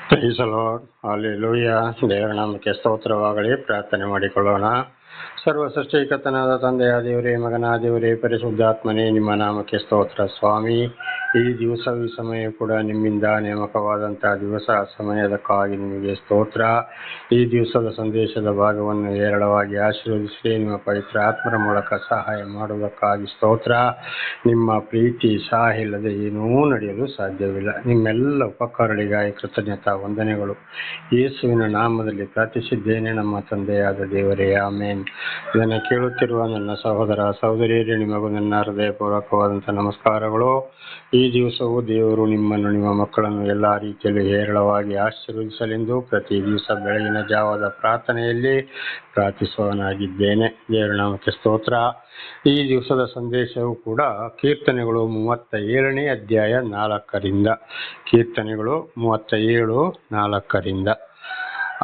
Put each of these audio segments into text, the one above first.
Price the lord, hallelujah. ದೇವರ ನಾಮಕ್ಕೆ ಸ್ತೋತ್ರವಾಗಲಿ. ಪ್ರಾರ್ಥನೆ ಮಾಡಿಕೊಳ್ಳೋಣ. ಸರ್ವ ಸೃಷ್ಟಿಕರ್ತನಾದ ತಂದೆಯ ದೇವರೇ, ಮಗನ ದೇವರೇ, ಪರಿಶುದ್ಧಾತ್ಮನೇ, ನಿಮ್ಮ ನಾಮಕ್ಕೆ ಸ್ತೋತ್ರ ಸ್ವಾಮಿ. ಈ ದಿವಸ ಈ ಸಮಯ ಕೂಡ ನಿಮ್ಮಿಂದ ನೇಮಕವಾದಂತಹ ದಿವಸ ಸಮಯದಕ್ಕಾಗಿ ನಿಮಗೆ ಸ್ತೋತ್ರ. ಈ ದಿವಸದ ಸಂದೇಶದ ಭಾಗವನ್ನು ಹೇರಳವಾಗಿ ಆಶೀರ್ವದಿಸಿ ನಿಮ್ಮ ಪವಿತ್ರ ಆತ್ಮರ ಮೂಲಕ ಸಹಾಯ ಮಾಡುವುದಕ್ಕಾಗಿ ಸ್ತೋತ್ರ. ನಿಮ್ಮ ಪ್ರೀತಿ ಸಹಾಯ ಇಲ್ಲದೆ ಏನೂ ನಡೆಯಲು ಸಾಧ್ಯವಿಲ್ಲ. ನಿಮ್ಮೆಲ್ಲ ಉಪಕಾರಗಳಿಗಾಗಿ ಕೃತಜ್ಞತಾ ವಂದನೆಗಳು. ಯೇಸುವಿನ ನಾಮದಲ್ಲಿ ಪ್ರಾರ್ಥಿಸಿದ್ದೇನೆ ನಮ್ಮ ತಂದೆಯಾದ ದೇವರೇ, ಆಮೇನ್. ಇದನ್ನು ಕೇಳುತ್ತಿರುವ ನನ್ನ ಸಹೋದರ ಸಹೋದರಿಯರೇ, ನಿಮಗೂ ನನ್ನ ಹೃದಯಪೂರ್ವಕವಾದಂಥ ನಮಸ್ಕಾರಗಳು. ಈ ದಿವಸವೂ ದೇವರು ನಿಮ್ಮನ್ನು, ನಿಮ್ಮ ಮಕ್ಕಳನ್ನು ಎಲ್ಲ ರೀತಿಯಲ್ಲಿ ಹೇರಳವಾಗಿ ಆಶೀರ್ವದಿಸಲೆಂದು ಪ್ರತಿ ದಿವಸ ಬೆಳಗಿನ ಜಾವದ ಪ್ರಾರ್ಥನೆಯಲ್ಲಿ ಪ್ರಾರ್ಥಿಸುವವನಾಗಿದ್ದೇನೆ. ದೇವರ ನಾಮಕ್ಕೆ ಸ್ತೋತ್ರ. ಈ ದಿವಸದ ಸಂದೇಶವು ಕೂಡ ಕೀರ್ತನೆಗಳು 37ನೇ ಅಧ್ಯಾಯ 4ರಿಂದ. ಕೀರ್ತನೆಗಳು 37:4.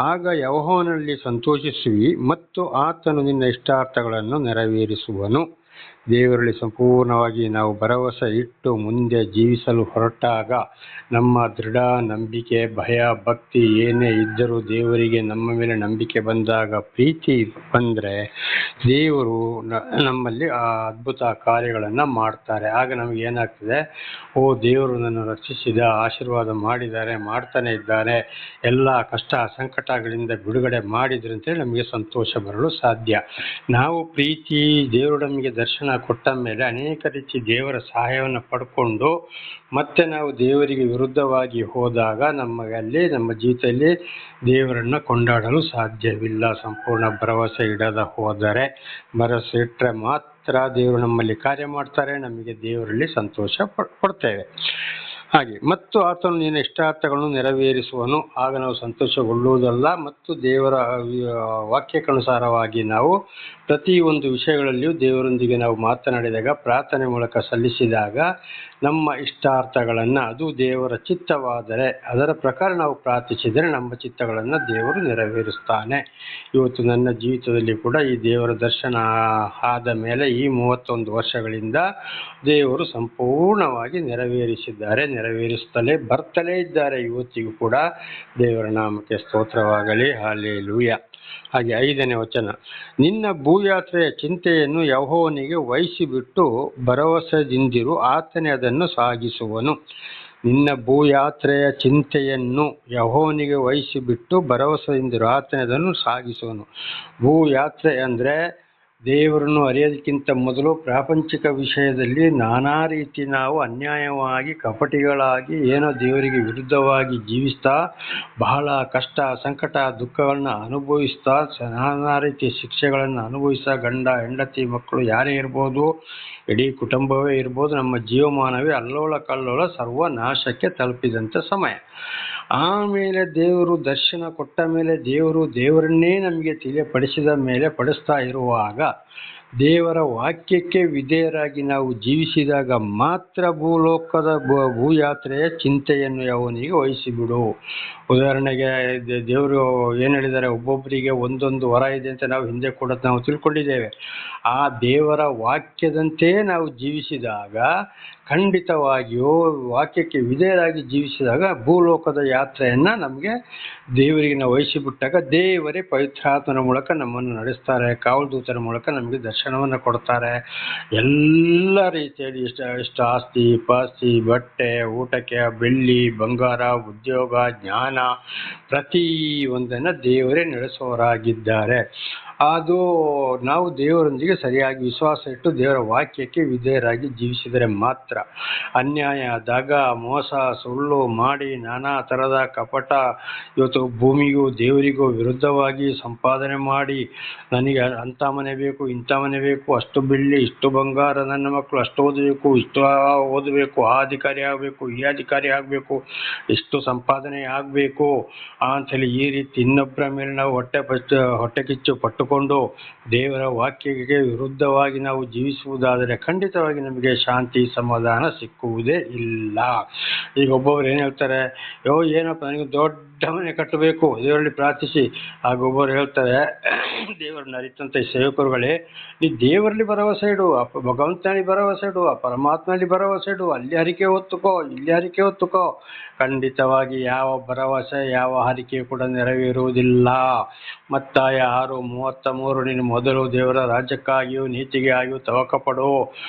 ಆಗ ಯೆಹೋವನಲ್ಲಿ ಸಂತೋಷಿಸುವಿ ಮತ್ತು ಆತನು ನಿನ್ನ ಇಷ್ಟಾರ್ಥಗಳನ್ನು ನೆರವೇರಿಸುವನು. ದೇವರಲ್ಲಿ ಸಂಪೂರ್ಣವಾಗಿ ನಾವು ಭರವಸೆ ಇಟ್ಟು ಮುಂದೆ ಜೀವಿಸಲು ಹೊರಟಾಗ ನಮ್ಮ ದೃಢ ನಂಬಿಕೆ, ಭಯ, ಭಕ್ತಿ ಏನೇ ಇದ್ದರೂ ದೇವರಿಗೆ ನಮ್ಮ ಮೇಲೆ ನಂಬಿಕೆ ಬಂದಾಗ, ಪ್ರೀತಿ ಬಂದರೆ ದೇವರು ನಮ್ಮಲ್ಲಿ ಆ ಅದ್ಭುತ ಕಾರ್ಯಗಳನ್ನು ಮಾಡ್ತಾರೆ. ಆಗ ನಮಗೆ ಏನಾಗ್ತದೆ, ಓ ದೇವರು ನನ್ನ ರಕ್ಷಿಸಿದ, ಆಶೀರ್ವಾದ ಮಾಡಿದ್ದಾರೆ, ಮಾಡ್ತಾನೆ ಇದ್ದಾರೆ, ಎಲ್ಲ ಕಷ್ಟ ಸಂಕಟಗಳಿಂದ ಬಿಡುಗಡೆ ಮಾಡಿದ್ರಂತೇಳಿ ನಮಗೆ ಸಂತೋಷ ಬರಲು ಸಾಧ್ಯ. ನಾವು ಪ್ರೀತಿ ದೇವರು ನಮಗೆ ದರ್ಶನ ಕೊಟ್ಟ ಮೇಲೆ ಅನೇಕ ರೀತಿ ದೇವರ ಸಹಾಯವನ್ನು ಪಡ್ಕೊಂಡು ಮತ್ತೆ ನಾವು ದೇವರಿಗೆ ವಿರುದ್ಧವಾಗಿ ಹೋದಾಗ ನಮಗಲ್ಲಿ ನಮ್ಮ ಜೀವಿತದಲ್ಲಿ ದೇವರನ್ನು ಕೊಂಡಾಡಲು ಸಾಧ್ಯವಿಲ್ಲ. ಸಂಪೂರ್ಣ ಭರವಸೆ ಇಡದ ಹೋದರೆ, ಭರವಸೆ ಇಟ್ಟರೆ ಮಾತ್ರ ದೇವರು ನಮ್ಮಲ್ಲಿ ಕಾರ್ಯ ಮಾಡ್ತಾರೆ, ನಮಗೆ ದೇವರಲ್ಲಿ ಸಂತೋಷ ಪಡ್ತೇವೆ. ಹಾಗೆ ಮತ್ತು ಆತನು ನಿನ್ನ ಇಷ್ಟಾರ್ಥಗಳನ್ನು ನೆರವೇರಿಸುವನು. ಆಗ ನಾವು ಸಂತೋಷಗೊಳ್ಳುವುದಲ್ಲ, ಮತ್ತು ದೇವರ ವಾಕ್ಯಕ್ಕನುಸಾರವಾಗಿ ನಾವು ಪ್ರತಿಯೊಂದು ವಿಷಯಗಳಲ್ಲಿಯೂ ದೇವರೊಂದಿಗೆ ನಾವು ಮಾತನಾಡಿದಾಗ, ಪ್ರಾರ್ಥನೆ ಮೂಲಕ ಸಲ್ಲಿಸಿದಾಗ ನಮ್ಮ ಇಷ್ಟಾರ್ಥಗಳನ್ನು, ಅದು ದೇವರ ಚಿತ್ತವಾದರೆ ಅದರ ಪ್ರಕಾರ ನಾವು ಪ್ರಾರ್ಥಿಸಿದರೆ ನಮ್ಮ ಚಿತ್ತಗಳನ್ನು ದೇವರು ನೆರವೇರಿಸ್ತಾನೆ. ಇವತ್ತು ನನ್ನ ಜೀವಿತದಲ್ಲಿ ಕೂಡ ಈ ದೇವರ ದರ್ಶನ ಆದ ಮೇಲೆ ಈ 31 ವರ್ಷಗಳಿಂದ ದೇವರು ಸಂಪೂರ್ಣವಾಗಿ ನೆರವೇರಿಸಿದ್ದಾರೆ, ನೆರವೇರಿಸುತ್ತಲೇ ಬರ್ತಲೇ ಇದ್ದಾರೆ. ಇವತ್ತಿಗೂ ಕೂಡ ದೇವರ ನಾಮಕ್ಕೆ ಸ್ತೋತ್ರವಾಗಲಿ. ಹಲ್ಲೆಲೂಯಾ. ಹಾಗೆ 5ನೇ ವಚನ, ನಿನ್ನ ಭೂಯಾತ್ರೆಯ ಚಿಂತೆಯನ್ನು ಯೆಹೋವನಿಗೆ ವಹಿಸಿಬಿಟ್ಟು ಭರವಸೆದಿಂದಿರು, ಆತನೇ ಅದನ್ನು ಸಾಗಿಸುವನು. ನಿನ್ನ ಭೂಯಾತ್ರೆಯ ಚಿಂತೆಯನ್ನು ಯೆಹೋವನಿಗೆ ವಹಿಸಿಬಿಟ್ಟು ಭರವಸೆಯಿಂದಿರು, ಆತನೇ ಅದನ್ನು ಸಾಗಿಸುವನು. ಭೂಯಾತ್ರೆ ಅಂದರೆ ದೇವರನ್ನು ಅರಿಯೋದಕ್ಕಿಂತ ಮೊದಲು ಪ್ರಾಪಂಚಿಕ ವಿಷಯದಲ್ಲಿ ನಾನಾ ರೀತಿ ನಾವು ಅನ್ಯಾಯವಾಗಿ, ಕಪಟಿಗಳಾಗಿ, ಏನೋ ದೇವರಿಗೆ ವಿರುದ್ಧವಾಗಿ ಜೀವಿಸ್ತಾ, ಬಹಳ ಕಷ್ಟ ಸಂಕಟ ದುಃಖಗಳನ್ನ ಅನುಭವಿಸ್ತಾ, ನಾನಾ ರೀತಿಯ ಶಿಕ್ಷೆಗಳನ್ನು ಅನುಭವಿಸ್ತಾ, ಗಂಡ ಹೆಂಡತಿ ಮಕ್ಕಳು ಯಾರೇ ಇರ್ಬೋದು, ಇಡೀ ಕುಟುಂಬವೇ ಇರ್ಬೋದು, ನಮ್ಮ ಜೀವಮಾನವೇ ಅಲ್ಲೋಲ ಕಲ್ಲೋಲ ಸರ್ವನಾಶಕ್ಕೆ ತಲುಪಿದಂಥ ಸಮಯ. ಆಮೇಲೆ ದೇವರು ದರ್ಶನ ಕೊಟ್ಟ ಮೇಲೆ, ದೇವರನ್ನೇ ನಮಗೆ ತಿಳಿಯಪಡಿಸಿದ ಮೇಲೆ, ಪಡಿಸ್ತಾ ಇರುವಾಗ ದೇವರ ವಾಕ್ಯಕ್ಕೆ ವಿಧೇಯರಾಗಿ ನಾವು ಜೀವಿಸಿದಾಗ ಮಾತ್ರ ಭೂಲೋಕದ ಭೂಯಾತ್ರೆಯ ಚಿಂತೆಯನ್ನು ಅವನಿಗೆ ವಹಿಸಿಬಿಡು. ಉದಾಹರಣೆಗೆ ದೇವರು ಏನು ಹೇಳಿದ್ದಾರೆ, ಒಬ್ಬೊಬ್ಬರಿಗೆ ಒಂದೊಂದು ವರ ಇದೆ ಅಂತ ನಾವು ಹಿಂದೆ ಕೂಡ ನಾವು ತಿಳ್ಕೊಂಡಿದ್ದೇವೆ. ಆ ದೇವರ ವಾಕ್ಯದಂತೆ ನಾವು ಜೀವಿಸಿದಾಗ, ಖಂಡಿತವಾಗಿಯೂ ವಾಕ್ಯಕ್ಕೆ ವಿಧೇಯರಾಗಿ ಜೀವಿಸಿದಾಗ ಭೂಲೋಕದ ಯಾತ್ರೆಯನ್ನು ನಮಗೆ ದೇವರಿಗೆ ನಾವು ವಹಿಸಿಬಿಟ್ಟಾಗ ದೇವರೇ ಪವಿತ್ರಾತ್ಮನ ಮೂಲಕ ನಮ್ಮನ್ನು ನಡೆಸ್ತಾರೆ, ಕಾವಲುದೂತರ ಮೂಲಕ ನಮಗೆ ದರ್ಶನವನ್ನು ಕೊಡ್ತಾರೆ. ಎಲ್ಲ ರೀತಿಯಲ್ಲಿ ಇಷ್ಟ ಆಸ್ತಿ ಪಾಸ್ತಿ, ಬಟ್ಟೆ, ಊಟಕ್ಕೆ, ಬೆಳ್ಳಿ ಬಂಗಾರ, ಉದ್ಯೋಗ, ಜ್ಞಾನ, ಪ್ರತಿ ಒಂದನ್ನು ದೇವರೇ ನಡೆಸುವವರಾಗಿದ್ದಾರೆ. ಅದು ನಾವು ದೇವರೊಂದಿಗೆ ಸರಿಯಾಗಿ ವಿಶ್ವಾಸ ಇಟ್ಟು ದೇವರ ವಾಕ್ಯಕ್ಕೆ ವಿಧೇಯರಾಗಿ ಜೀವಿಸಿದರೆ ಮಾತ್ರ. ಅನ್ಯಾಯ, ದಗ, ಮೋಸ, ಸುಳ್ಳು ಮಾಡಿ ನಾನಾ ಥರದ ಕಪಟ, ಇವತ್ತು ಭೂಮಿಗೂ ದೇವರಿಗೂ ವಿರುದ್ಧವಾಗಿ ಸಂಪಾದನೆ ಮಾಡಿ, ನನಗೆ ಅಂಥ ಮನೆ ಬೇಕು, ಇಂಥ ಮನೆ ಬೇಕು, ಅಷ್ಟು ಬೆಳ್ಳಿ, ಇಷ್ಟು ಬಂಗಾರ, ನನ್ನ ಮಕ್ಕಳು ಅಷ್ಟು ಓದಬೇಕು, ಇಷ್ಟು ಓದಬೇಕು, ಆ ಅಧಿಕಾರಿ ಆಗಬೇಕು, ಈ ಅಧಿಕಾರಿ ಆಗಬೇಕು, ಇಷ್ಟು ಸಂಪಾದನೆ ಆಗಬೇಕು ಅಂಥೇಳಿ ಈ ರೀತಿ ಇನ್ನೊಬ್ಬರ ಮೇಲೆ ನಾವು ಹೊಟ್ಟೆ ಕಿಚ್ಚು ಪಟ್ಟುಕೊಂಡು ದೇವರ ವಾಕ್ಯಕ್ಕೆ ವಿರುದ್ಧವಾಗಿ ನಾವು ಜೀವಿಸುವುದಾದರೆ ಖಂಡಿತವಾಗಿ ನಮಗೆ ಶಾಂತಿ ಸಮಾಧಾನ ಸಿಕ್ಕುವುದೇ ಇಲ್ಲ. ಈಗ ಒಬ್ಬೊಬ್ರು ಏನು ಹೇಳ್ತಾರೆ, ಏನಪ್ಪ ನನಗೆ ದೊಡ್ಡ ಮನೆ ಕಟ್ಟಬೇಕು ದೇವರಲ್ಲಿ ಪ್ರಾರ್ಥಿಸಿ. ಆಗ ಒಬ್ಬರು ಹೇಳ್ತಾರೆ, ದೇವರನ್ನ ಅರಿತಂತ ಸೇವಕರುಗಳೇ, ನೀ ದೇವರಲ್ಲಿ ಭರವಸೆ ಇಡು, ಭಗವಂತನಲ್ಲಿ ಭರವಸೆ ಇಡು, ಆ ಪರಮಾತ್ಮನಲ್ಲಿ ಭರವಸೆ ಇಡು, ಅಲ್ಲಿ ಹರಿಕೆ ಹೊತ್ತುಕೋ, ಇಲ್ಲಿ ಹರಿಕೆ ಹೊತ್ತುಕೋ. ಖಂಡಿತವಾಗಿ ಯಾವ ಭರವಸೆ ಯಾವ ಹರಿಕೆ ಕೂಡ ನೆರವೇರುವುದಿಲ್ಲ. ಮತ್ತಾಯ 6:33 ನೀನು ಮೊದಲು ದೇವರ ರಾಜ್ಯಕ್ಕಾಗಿಯೂ ನೀತಿಗಾಗಿಯೂ ತವಕಪಡು,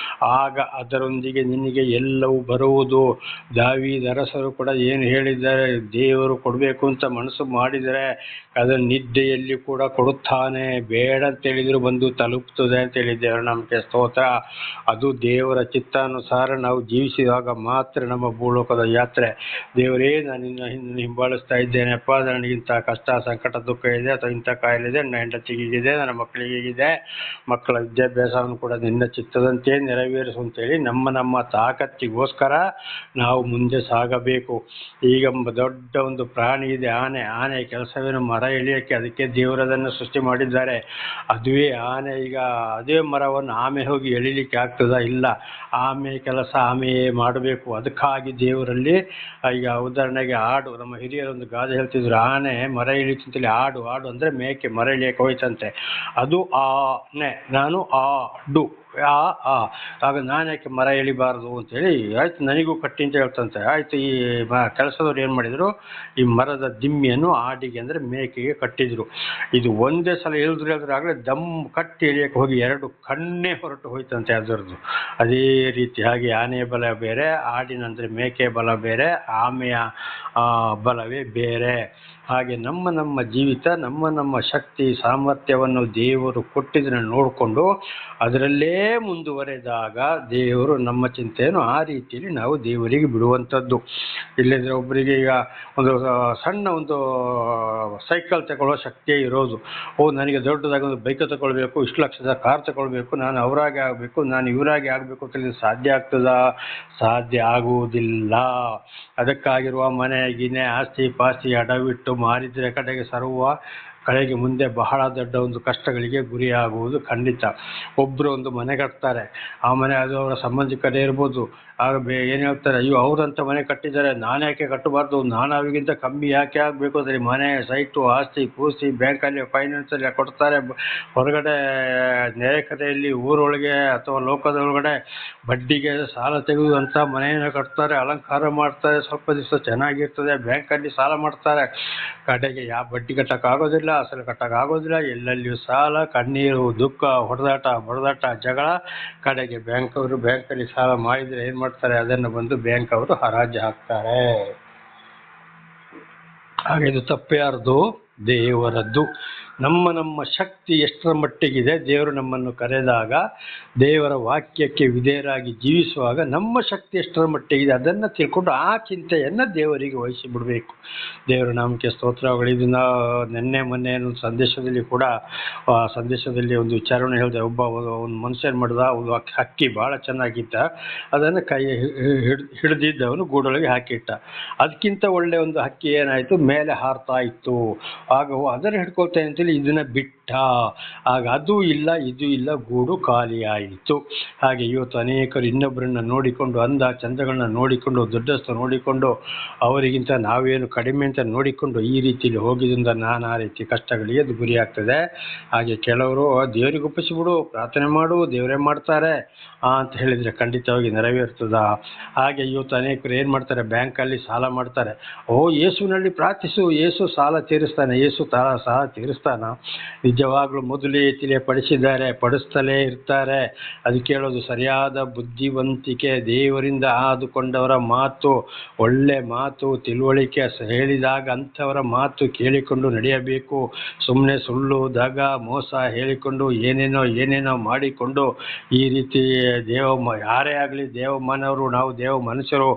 ಆಗ ಅದರೊಂದಿಗೆ ನಿನಗೆ ಎಲ್ಲವೂ ಬರುವುದು. ದಾವೀದ ಅರಸರು ಕೂಡ ಏನು ಹೇಳಿದ್ದಾರೆ, ದೇವರು ಕೊಡಬೇಕು ಅಂತ ಮನಸ್ಸು ಮಾಡಿದರೆ ಅದನ್ನು ನಿದ್ದೆಯಲ್ಲಿ ಕೂಡ ಕೊಡುತ್ತಾನೆ, ಬೇಡ ಅಂತೇಳಿದ್ರು ಬಂದು ತಲುಪ್ತದೆ ಅಂತ ಹೇಳಿದ್ದೇವೆ. ನಮಗೆ ಸ್ತೋತ್ರ. ಅದು ದೇವರ ಚಿತ್ತಾನುಸಾರ ನಾವು ಜೀವಿಸಿದಾಗ ಮಾತ್ರ ನಮ್ಮ ಭೂಲೋಕದ ಯಾತ್ರೆ. ದೇವರೇ, ನಾನು ನಿನ್ನ ಹಿಂಬಾಲಿಸ್ತಾ ಇದ್ದೇನೆಪ್ಪ, ನನಗಿಂತ ಕಷ್ಟ ಸಂಕಟ ದುಃಖ ಇದೆ, ಅಥವಾ ಇಂಥ ಕಾಯಿಲೆ ಇದೆ, ನನ್ನ ಹೆಂಡತಿಗಿದೆ, ನನ್ನ ಮಕ್ಕಳಿಗಿದೆ, ಮಕ್ಕಳ ವಿದ್ಯಾಭ್ಯಾಸವನ್ನು ಕೂಡ ನಿನ್ನ ಚಿತ್ತದಂತೆ ನೆರವೇರಿಸು ಅಂತೇಳಿ ನಮ್ಮ ತಾಕತ್ತಿಗೋಸ್ಕರ ನಾವು ಮುಂದೆ ಸಾಗಬೇಕು. ಈಗ ದೊಡ್ಡ ಒಂದು ಪ್ರಾಣಿ ಇದೆ, ಆನೆ ಕೆಲಸವೇನು ಮರ ಎಳಿಯೋಕ್ಕೆ, ಅದಕ್ಕೆ ದೇವರದನ್ನು ಸೃಷ್ಟಿ ಮಾಡಿದ್ದಾರೆ. ಅದುವೇ ಆನೆ. ಈಗ ಅದೇ ಮರವನ್ನು ಆಮೆ ಹೋಗಿ ಎಳಿಲಿಕ್ಕೆ ಆಗ್ತದಾ? ಇಲ್ಲ. ಆಮೆ ಕೆಲಸ ಆಮೆಯೇ ಮಾಡಬೇಕು. ಅದಕ್ಕಾಗಿ ದೇವರಲ್ಲಿ ಈಗ ಉದಾಹರಣೆಗೆ ಆಡು, ನಮ್ಮ ಹಿರಿಯರು ಒಂದು ಗಾದೆ ಹೇಳ್ತಿದ್ರು, ಆನೆ ಮರ ಇಳಿತಂತೇಳಿ. ಆಡು ಅಂದರೆ ಮೇಕೆ ಮರ ಇಳಿಯಕ್ಕೆ ಹೋಯ್ತಂತೆ. ಅದು ಆನೆ, ನಾನು ಆಡು ಆಗ ನಾನು ಯಾಕೆ ಮರ ಎಳಿಬಾರ್ದು ಅಂತೇಳಿ, ಆಯ್ತು ನನಗೂ ಕಟ್ಟಿ ಅಂತ ಹೇಳ್ತಂತೆ. ಆಯ್ತು, ಈ ಕೆಲಸದವ್ರು ಏನು ಮಾಡಿದ್ರು, ಈ ಮರದ ದಿಮ್ಮಿಯನ್ನು ಆಡಿಗೆ ಅಂದರೆ ಮೇಕೆಗೆ ಕಟ್ಟಿದ್ರು. ಇದು ಒಂದೇ ಸಲ ಹೇಳಿದ್ರೆ ಆಗಲೇ ದಮ್ ಕಟ್ಟಿ ಎಳಿಯಕ್ಕೆ ಹೋಗಿ 2 ಕಣ್ಣೇ ಹೊರಟು ಹೋಯ್ತಂತೆ ಅದರದ್ದು. ಅದೇ ರೀತಿ ಹಾಗೆ ಆನೆಯ ಬಲ ಬೇರೆ, ಆಡಿನಂದರೆ ಮೇಕೆಯ ಬಲ ಬೇರೆ, ಆಮೆಯ ಬಲವೇ ಬೇರೆ. ಹಾಗೆ ನಮ್ಮ ಜೀವಿತ, ನಮ್ಮ ಶಕ್ತಿ ಸಾಮರ್ಥ್ಯವನ್ನು ದೇವರು ಕೊಟ್ಟಿದ್ದನ್ನು ನೋಡಿಕೊಂಡು ಅದರಲ್ಲೇ ಮುಂದುವರೆದಾಗ ದೇವರು ನಮ್ಮ ಚಿಂತೆಯನ್ನು ಆ ರೀತಿಯಲ್ಲಿ ನಾವು ದೇವರಿಗೆ ಬಿಡುವಂಥದ್ದು. ಇಲ್ಲದ್ರೆ ಒಬ್ಬರಿಗೆ ಈಗ ಒಂದು ಸಣ್ಣ ಒಂದು ಸೈಕಲ್ ತಗೊಳ್ಳೋ ಶಕ್ತಿಯೇ ಇರೋದು, ನನಗೆ ದೊಡ್ಡದಾಗಿ ಒಂದು ಬೈಕ್ ತಗೊಳ್ಬೇಕು, ಇಷ್ಟು ಲಕ್ಷದ ಕಾರ್ ತಗೊಳ್ಬೇಕು, ನಾನು ಅವರಾಗೆ ಆಗಬೇಕು, ನಾನು ಇವರಾಗೆ ಆಗಬೇಕು ಅಂತ ಸಾಧ್ಯ ಆಗ್ತದಾ? ಸಾಧ್ಯ ಆಗುವುದಿಲ್ಲ. ಅದಕ್ಕಾಗಿರುವ ಮನೆ ಗಿನೆ ಆಸ್ತಿ ಪಾಸ್ತಿ ಅಡವಿಟ್ಟು ಮಾರಿದರೆ ಕಡೆಗೆ ಮುಂದೆ ಬಹಳ ದೊಡ್ಡ ಒಂದು ಕಷ್ಟಗಳಿಗೆ ಗುರಿಯಾಗುವುದು ಖಂಡಿತ. ಒಬ್ಬರು ಒಂದು ಮನೆ ಕಟ್ತಾರೆ, ಆ ಮನೆ ಅದು ಅವರ ಸಂಬಂಧಿಕರೇ ಇರ್ಬೋದು. ಆಗ ಏನು ಹೇಳ್ತಾರೆ, ಅಯ್ಯೋ ಅವರಂತ ಮನೆ ಕಟ್ಟಿದ್ದಾರೆ, ನಾನು ಯಾಕೆ ಕಟ್ಟಬಾರ್ದು, ನಾನು ಅವ್ರಿಗಿಂತ ಕಮ್ಮಿ ಯಾಕೆ ಆಗಬೇಕು ಅಂದರೆ ಮನೆ ಸೈಟು ಆಸ್ತಿ ಪೂಸ್ತಿ ಬ್ಯಾಂಕಲ್ಲಿ ಫೈನಾನ್ಸಲ್ಲಿ ಕೊಡ್ತಾರೆ. ಹೊರಗಡೆ ನೆರೆಕರೆಯಲ್ಲಿ ಊರೊಳಗೆ ಅಥವಾ ಲೋಕದೊಳಗಡೆ ಬಡ್ಡಿಗೆ ಸಾಲ ತೆಗೆದುವಂಥ ಮನೆಯನ್ನು ಕಟ್ತಾರೆ, ಅಲಂಕಾರ ಮಾಡ್ತಾರೆ, ಸ್ವಲ್ಪ ದಿವಸ ಚೆನ್ನಾಗಿರ್ತದೆ, ಬ್ಯಾಂಕಲ್ಲಿ ಸಾಲ ಮಾಡ್ತಾರೆ. ಕಡೆಗೆ ಯಾವ ಬಡ್ಡಿ ಕಟ್ಟೋಕ್ಕಾಗೋದಿಲ್ಲ, ಅಸಲು ಕಟ್ಟೋಕ್ಕಾಗೋದಿಲ್ಲ, ಎಲ್ಲೆಲ್ಲಿಯೂ ಸಾಲ, ಕಣ್ಣೀರು, ದುಃಖ, ಬಡದಾಟ, ಜಗಳ. ಕಡೆಗೆ ಬ್ಯಾಂಕಲ್ಲಿ ಸಾಲ ಮಾಡಿದರೆ ಏನು ಮಾಡ್ತಾರೆ, ಅದನ್ನು ಬಂದು ಬ್ಯಾಂಕ್ ಅವರು ಹರಾಜು ಹಾಕ್ತಾರೆ. ಹಾಗೆ ಇದು ತಪ್ಪ್ಯಾರ್ದು? ದೇವರದ್ದು. ನಮ್ಮ ಶಕ್ತಿ ಎಷ್ಟರ ಮಟ್ಟಿಗಿದೆ, ದೇವರು ನಮ್ಮನ್ನು ಕರೆದಾಗ ದೇವರ ವಾಕ್ಯಕ್ಕೆ ವಿಧೇಯರಾಗಿ ಜೀವಿಸುವಾಗ ನಮ್ಮ ಶಕ್ತಿ ಎಷ್ಟರ ಮಟ್ಟಿಗಿದೆ ಅದನ್ನು ತಿಳ್ಕೊಂಡು ಆ ಚಿಂತೆಯನ್ನು ದೇವರಿಗೆ ವಹಿಸಿ ಬಿಡಬೇಕು. ದೇವರ ನಾಮಕ್ಕೆ ಸ್ತೋತ್ರಗಳು. ಇದನ್ನು ಮೊನ್ನೆ ಒಂದು ಸಂದೇಶದಲ್ಲಿ ಒಂದು ವಿಚಾರವನ್ನು ಹೇಳಿದೆ. ಒಂದು ಮನುಷ್ಯ ಮಾಡಿದ, ಒಂದು ಹಕ್ಕಿ ಭಾಳ ಚೆನ್ನಾಗಿತ್ತ, ಅದನ್ನು ಕೈ ಹಿಡಿದಿದ್ದವನು ಗೂಡೊಳಗೆ ಹಾಕಿಟ್ಟ. ಅದಕ್ಕಿಂತ ಒಳ್ಳೆಯ ಒಂದು ಹಕ್ಕಿ ಏನಾಯಿತು, ಮೇಲೆ ಹಾರ್ತಾ ಇತ್ತು. ಆಗ ಅದನ್ನು ಹಿಡ್ಕೊಳ್ತೇನೆ ಅಂತೇಳಿ ಇದನ್ನು ಬಿಟ್ಟ. ಆಗ ಅದು ಇಲ್ಲ ಇದು ಇಲ್ಲ, ಗೂಡು ಖಾಲಿ ಆಯಿತು. ಹಾಗೆ ಇವತ್ತು ಅನೇಕರು ಇನ್ನೊಬ್ಬರನ್ನ ನೋಡಿಕೊಂಡು, ಅಂದ ಚಂದಗಳನ್ನ ನೋಡಿಕೊಂಡು, ದೊಡ್ಡಸ್ತು ನೋಡಿಕೊಂಡು, ಅವರಿಗಿಂತ ನಾವೇನು ಕಡಿಮೆ ಅಂತ ನೋಡಿಕೊಂಡು ಈ ರೀತಿಯಲ್ಲಿ ಹೋಗಿದ್ದರಿಂದ ನಾನಾ ರೀತಿ ಕಷ್ಟಗಳಿಗೆ ಅದು ಗುರಿಯಾಗ್ತದೆ. ಹಾಗೆ ಕೆಲವರು ದೇವರಿಗೆ ಒಪ್ಪಿಸಿಬಿಡು, ಪ್ರಾರ್ಥನೆ ಮಾಡು, ದೇವರೇ ಮಾಡ್ತಾರೆ ಅಂತ ಹೇಳಿದರೆ ಖಂಡಿತವಾಗಿ ನೆರವೇರ್ತದ. ಹಾಗೆ ಇವತ್ತು ಅನೇಕರು ಏನು ಮಾಡ್ತಾರೆ, ಬ್ಯಾಂಕಲ್ಲಿ ಸಾಲ ಮಾಡ್ತಾರೆ. ಯೇಸುವಿನಲ್ಲಿ ಪ್ರಾರ್ಥಿಸು, ಯೇಸು ಸಾಲ ತೀರಿಸ್ತಾನೆ, ಯೇಸು ಸಾಲ ತೀರಿಸ್ತಾನ? ನಿಜವಾಗ್ಲೂ ಮೊದಲೇ ಪಡಿಸ್ತಲೇ ಇರ್ತಾರೆ. ಅದಕ್ಕೆ ಹೇಳೋದು, ಸರಿಯಾದ ಬುದ್ಧಿವಂತಿಕೆ, ದೇವರಿಂದ ಆದುಕೊಂಡವರ ಮಾತು, ಒಳ್ಳೆ ಮಾತು, ತಿಳುವಳಿಕೆ ಹೇಳಿದಾಗ ಅಂಥವರ ಮಾತು ಕೇಳಿಕೊಂಡು ನಡೆಯಬೇಕು. ಸುಮ್ಮನೆ ಸುಳ್ಳು, ದಗ, ಮೋಸ ಹೇಳಿಕೊಂಡು ಏನೇನೋ ಮಾಡಿಕೊಂಡು ಈ ರೀತಿ ಯಾರೇ ಆಗಲಿ ದೇವಮಾನವರು, ನಾವು ದೇವ ಮನುಷ್ಯರು,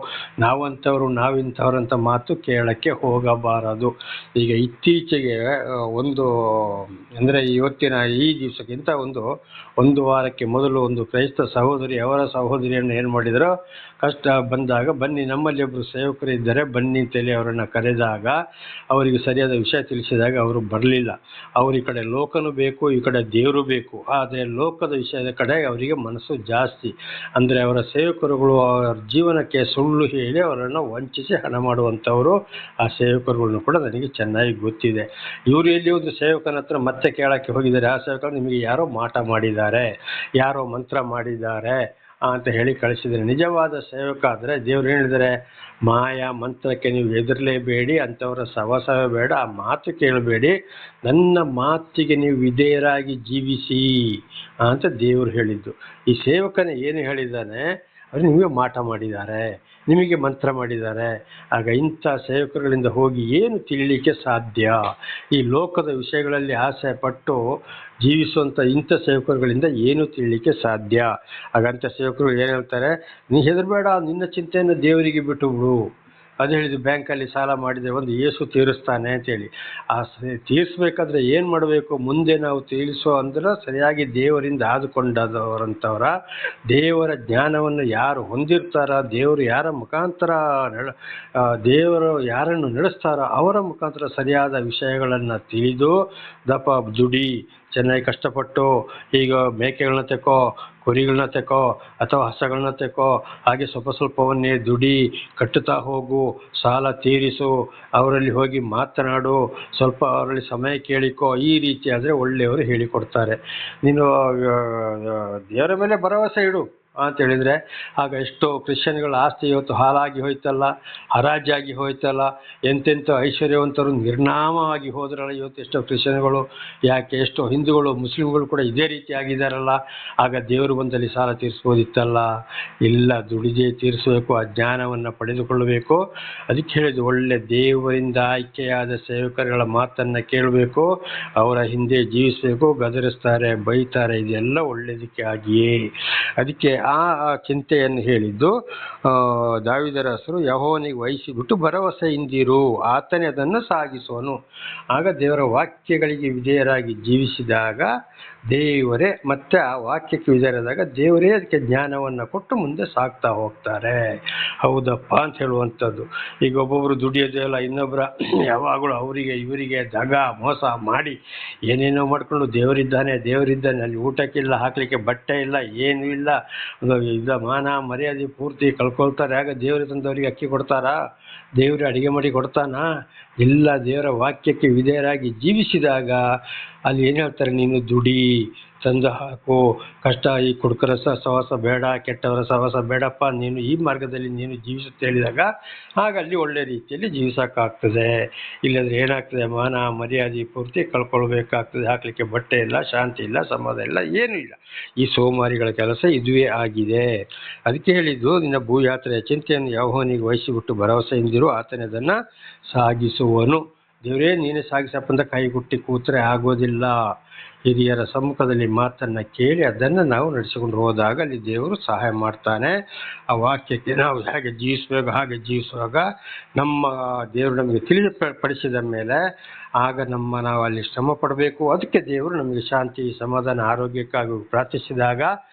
ನಾವಂಥವ್ರು ನಾವಿಂಥವ್ರಂಥ ಮಾತು ಕೇಳಕ್ಕೆ ಹೋಗಬಾರದು. ಈಗ ಇತ್ತೀಚೆಗೆ ಒಂದು ಅಂದರೆ ಇವತ್ತಿನ ಈ ದಿವಸಕ್ಕಿಂತ ಒಂದು ವಾರಕ್ಕೆ ಮೊದಲು ಒಂದು ಕ್ರೈಸ್ತ ಸಹೋದರಿ ಅವರ ಸಹೋದರಿಯನ್ನು ಏನು ಮಾಡಿದ್ರು, ಕಷ್ಟ ಬಂದಾಗ ಬನ್ನಿ ನಮ್ಮಲ್ಲಿ ಒಬ್ಬರು ಸೇವಕರು ಇದ್ದಾರೆ ಬನ್ನಿ ಅಂತೇಳಿ ಅವರನ್ನು ಕರೆದಾಗ ಅವರಿಗೆ ಸರಿಯಾದ ವಿಷಯ ತಿಳಿಸಿದಾಗ ಅವರು ಬರಲಿಲ್ಲ. ಅವರು ಈ ಕಡೆ ಲೋಕನೂ ಬೇಕು, ಈ ಕಡೆ ದೇವರು ಬೇಕು. ಆದರೆ ಲೋಕದ ವಿಷಯದ ಕಡೆ ಅವರಿಗೆ ಮನಸ್ಸು ಜಾಸ್ತಿ. ಅಂದರೆ ಅವರ ಸೇವಕರುಗಳು ಅವರ ಜೀವನಕ್ಕೆ ಸುಳ್ಳು ಹೇಳಿ ಅವರನ್ನು ವಂಚಿಸಿ ಹಣ ಮಾಡುವಂಥವರು ಆ ಸೇವಕರುಗಳನ್ನು ಕೂಡ ನನಗೆ ಚೆನ್ನಾಗಿ ಗೊತ್ತಿದೆ. ಇವರು ಎಲ್ಲಿ ಒಂದು ಸೇವಕನ ಹತ್ರ ಮತ್ತೆ ಕೇಳಕ್ಕೆ ಹೋಗಿದ್ದಾರೆ, ಆ ಸೇವಕರು ನಿಮಗೆ ಯಾರೋ ಮಾಟ ಮಾಡಿದ್ದಾರೆ, ಯಾರೋ ಮಂತ್ರ ಮಾಡಿದ್ದಾರೆ ಅಂತ ಹೇಳಿ ಕಳಿಸಿದರೆ. ನಿಜವಾದ ಸೇವಕ ಆದರೆ ದೇವ್ರು ಹೇಳಿದರೆ, ಮಾಯಾ ಮಂತ್ರಕ್ಕೆ ನೀವು ಹೆದರಲೇಬೇಡಿ, ಅಂಥವರ ಸಹವಾಸವೇ ಬೇಡ, ಆ ಮಾತು ಕೇಳಬೇಡಿ, ನನ್ನ ಮಾತಿಗೆ ನೀವು ವಿಧೇಯರಾಗಿ ಜೀವಿಸಿ ಅಂತ ದೇವರು ಹೇಳಿದ್ದು. ಈ ಸೇವಕನೇ ಏನು ಹೇಳಿದ್ದಾನೆ, ಅವರು ನಿಮಗೆ ಮಾಟ ಮಾಡಿದ್ದಾರೆ, ನಿಮಗೆ ಮಂತ್ರ ಮಾಡಿದ್ದಾರೆ. ಆಗ ಇಂಥ ಸೇವಕರುಗಳಿಂದ ಹೋಗಿ ಏನು ತಿಳಿಲಿಕ್ಕೆ ಸಾಧ್ಯ? ಈ ಲೋಕದ ವಿಷಯಗಳಲ್ಲಿ ಆಸೆ ಪಟ್ಟು ಜೀವಿಸುವಂಥ ಇಂಥ ಸೇವಕರುಗಳಿಂದ ಏನು ತಿಳಿಲಿಕ್ಕೆ ಸಾಧ್ಯ? ಹಾಗಂಥ ಸೇವಕರು ಏನು ಹೇಳ್ತಾರೆ, ನೀ ಹೆದರಬೇಡ, ನಿನ್ನ ಚಿಂತೆಯನ್ನು ದೇವರಿಗೆ ಬಿಟ್ಟು ಬಿಡು. ಅದು ಹೇಳಿದ್ದು ಬ್ಯಾಂಕಲ್ಲಿ ಸಾಲ ಮಾಡಿದರೆ ಒಂದು ಏಸು ತೀರಿಸ್ತಾನೆ ಅಂತೇಳಿ. ಆ ತೀರಿಸ್ಬೇಕಾದ್ರೆ ಏನು ಮಾಡಬೇಕು, ಮುಂದೆ ನಾವು ತೀರಿಸೋ ಅಂದ್ರೆ ಸರಿಯಾಗಿ ದೇವರಿಂದ ಆದುಕೊಂಡವರಂಥವರ ದೇವರ ಜ್ಞಾನವನ್ನು ಯಾರು ಹೊಂದಿರ್ತಾರ, ದೇವರು ಯಾರ ಮುಖಾಂತರ ದೇವರು ಯಾರನ್ನು ನಡೆಸ್ತಾರೋ ಅವರ ಮುಖಾಂತರ ಸರಿಯಾದ ವಿಷಯಗಳನ್ನು ತಿಳಿದು ದಪ್ಪ ದುಡಿ, ಚೆನ್ನಾಗಿ ಕಷ್ಟಪಟ್ಟು, ಈಗ ಮೇಕೆಗಳನ್ನ ತೆಕೋ, ಕುರಿಗಳನ್ನ ತೆಕೋ ಅಥವಾ ಹಸಗಳನ್ನ ತೆಕೋ, ಹಾಗೆ ಸ್ವಲ್ಪ ಸ್ವಲ್ಪವನ್ನೇ ದುಡಿ, ಕಟ್ಟುತ್ತಾ ಹೋಗು, ಸಾಲ ತೀರಿಸು, ಅವರಲ್ಲಿ ಹೋಗಿ ಮಾತನಾಡು, ಸ್ವಲ್ಪ ಅವರಲ್ಲಿ ಸಮಯ ಕೇಳಿಕೋ. ಈ ರೀತಿ ಆದರೆ ಒಳ್ಳೆಯವರು ಹೇಳಿಕೊಡ್ತಾರೆ. ನೀನು ದೇವರ ಮೇಲೆ ಭರವಸೆ ಇಡು ಅಂತ ಹೇಳಿದರೆ ಆಗ ಎಷ್ಟೋ ಕ್ರಿಶ್ಚಿಯನ್ಗಳ ಆಸ್ತಿ ಇವತ್ತು ಹಾಳಾಗಿ ಹೋಯ್ತಲ್ಲ, ಹರಾಜಾಗಿ ಹೋಯ್ತಲ್ಲ, ಎಂತೆಂಥ ಐಶ್ವರ್ಯವಂತರು ನಿರ್ನಾಮವಾಗಿ ಹೋದ್ರಲ್ಲ ಇವತ್ತು ಎಷ್ಟೋ ಕ್ರಿಶ್ಚಿಯನ್ಗಳು. ಯಾಕೆ ಎಷ್ಟೋ ಹಿಂದೂಗಳು ಮುಸ್ಲಿಮ್ಗಳು ಕೂಡ ಇದೇ ರೀತಿ ಆಗಿದ್ದಾರಲ್ಲ. ಆಗ ದೇವರು ಬಂದಲ್ಲಿ ಸಾಲ ತೀರಿಸ್ಬೋದಿತ್ತಲ್ಲ. ಇಲ್ಲ, ದುಡಿದೇ ತೀರಿಸಬೇಕು, ಆ ಜ್ಞಾನವನ್ನು ಪಡೆದುಕೊಳ್ಳಬೇಕು. ಅದಕ್ಕೆ ಹೇಳಿದ್ದು, ಒಳ್ಳೆ ದೇವರಿಂದ ಆಯ್ಕೆಯಾದ ಸೇವಕರುಗಳ ಮಾತನ್ನು ಕೇಳಬೇಕು, ಅವರ ಹಿಂದೆ ಜೀವಿಸಬೇಕು. ಗದರಿಸ್ತಾರೆ, ಬೈತಾರೆ, ಇದೆಲ್ಲ ಒಳ್ಳೆಯದಕ್ಕೆ ಆಗಿಯೇ. ಅದಕ್ಕೆ ಆ ಚಿಂತೆಯನ್ನು ಹೇಳಿದ್ದು ದಾವೀದರ ಹೆಸರು, ಯೆಹೋವನಿಗೆ ವಹಿಸಿಬಿಟ್ಟು ಭರವಸೆಯಿಂದಿರು, ಆತನೇ ಅದನ್ನು ಸಾಗಿಸುವನು. ಆಗ ದೇವರ ವಾಕ್ಯಗಳಿಗೆ ವಿಧೇಯರಾಗಿ ಜೀವಿಸಿದಾಗ ದೇವರೇ, ಮತ್ತೆ ಆ ವಾಕ್ಯಕ್ಕೆ ವಿಧೇಯರಾದಾಗ ದೇವರೇ ಅದಕ್ಕೆ ಜ್ಞಾನವನ್ನು ಕೊಟ್ಟು ಮುಂದೆ ಸಾಗ್ತಾ ಹೋಗ್ತಾರೆ. ಹೌದಪ್ಪ ಅಂತ ಹೇಳುವಂಥದ್ದು. ಈಗ ಒಬ್ಬೊಬ್ಬರು ದುಡಿಯೋದೇ ಇಲ್ಲ, ಇನ್ನೊಬ್ಬರ ಯಾವಾಗಲೂ ಅವರಿಗೆ ಇವರಿಗೆ ದಗ ಮೋಸ ಮಾಡಿ ಏನೇನೋ ಮಾಡ್ಕೊಂಡು ದೇವರಿದ್ದಾನೆ ಅಲ್ಲಿ ಊಟಕ್ಕಿಲ್ಲ, ಹಾಕಲಿಕ್ಕೆ ಬಟ್ಟೆ ಇಲ್ಲ, ಏನೂ ಇಲ್ಲ, ಮಾನ ಮರ್ಯಾದೆ ಪೂರ್ತಿ ಕಳ್ಕೊಳ್ತಾರೆ. ಆಗ ದೇವರು ತಂದವರಿಗೆ ಅಕ್ಕಿ ಕೊಡ್ತಾರಾ? ದೇವರು ಅಡುಗೆ ಮಾಡಿ ಕೊಡ್ತಾನಾ? ಇಲ್ಲ. ದೇವರ ವಾಕ್ಯಕ್ಕೆ ವಿಧೇಯರಾಗಿ ಜೀವಿಸಿದಾಗ ಅಲ್ಲಿ ಏನು ಹೇಳ್ತಾರೆ, ನೀನು ದುಡಿ, ತಂದು ಹಾಕು, ಕಷ್ಟ, ಈ ಕುಡುಕರ ಸಹವಾಸ ಬೇಡ, ಕೆಟ್ಟವರ ಸಹವಾಸ ಬೇಡಪ್ಪ, ನೀನು ಈ ಮಾರ್ಗದಲ್ಲಿ ನೀನು ಜೀವಿಸುತ್ತೆ ಹೇಳಿದಾಗ ಆಗ ಅಲ್ಲಿ ಒಳ್ಳೆ ರೀತಿಯಲ್ಲಿ ಜೀವಿಸೋಕ್ಕಾಗ್ತದೆ. ಇಲ್ಲಂದರೆ ಏನಾಗ್ತದೆ, ಮಾನ ಮರ್ಯಾದೆ ಪೂರ್ತಿ ಕಳ್ಕೊಳ್ಬೇಕಾಗ್ತದೆ, ಹಾಕಲಿಕ್ಕೆ ಬಟ್ಟೆ ಇಲ್ಲ, ಶಾಂತಿ ಇಲ್ಲ, ಸಮಾಧಾನ ಇಲ್ಲ, ಏನೂ ಇಲ್ಲ. ಈ ಸೋಮಾರಿಗಳ ಕೆಲಸ ಇದುವೇ ಆಗಿದೆ. ಅದಕ್ಕೆ ಹೇಳಿದ್ದು, ನಿನ್ನ ಭೂಯಾತ್ರೆಯ ಚಿಂತೆಯನ್ನು ಯೆಹೋವನಿಗೆ ವಹಿಸಿಬಿಟ್ಟು ಭರವಸೆಯಿಂದಿರು, ಆತನೇ ಅದನ್ನು ಸಾಗಿಸುವನು. ದೇವರೇ ನೀನೇ ಸಾಗಿಸಪ್ಪ ಅಂತ ಕೈಗುಟ್ಟಿ ಕೂತ್ರೆ ಆಗೋದಿಲ್ಲ. ಹಿರಿಯರ ಸಮ್ಮುಖದಲ್ಲಿ ಮಾತನ್ನು ಕೇಳಿ ಅದನ್ನು ನಾವು ನಡೆಸಿಕೊಂಡು ಹೋದಾಗ ಅಲ್ಲಿ ದೇವರು ಸಹಾಯ ಮಾಡ್ತಾನೆ. ಆ ವಾಕ್ಯಕ್ಕೆ ನಾವು ಹೇಗೆ ಜೀವಿಸಬೇಕು ಹಾಗೆ ಜೀವಿಸುವಾಗ ನಮ್ಮ ದೇವರು ನಮಗೆ ತಿಳಿಪಡಿಸಿದ ಮೇಲೆ ಆಗ ನಾವು ಅಲ್ಲಿ ಶ್ರಮ ಪಡಬೇಕು. ಅದಕ್ಕೆ ದೇವರು ನಮಗೆ ಶಾಂತಿ, ಸಮಾಧಾನ, ಆರೋಗ್ಯಕ್ಕಾಗಿ ಪ್ರಾರ್ಥಿಸಿದಾಗ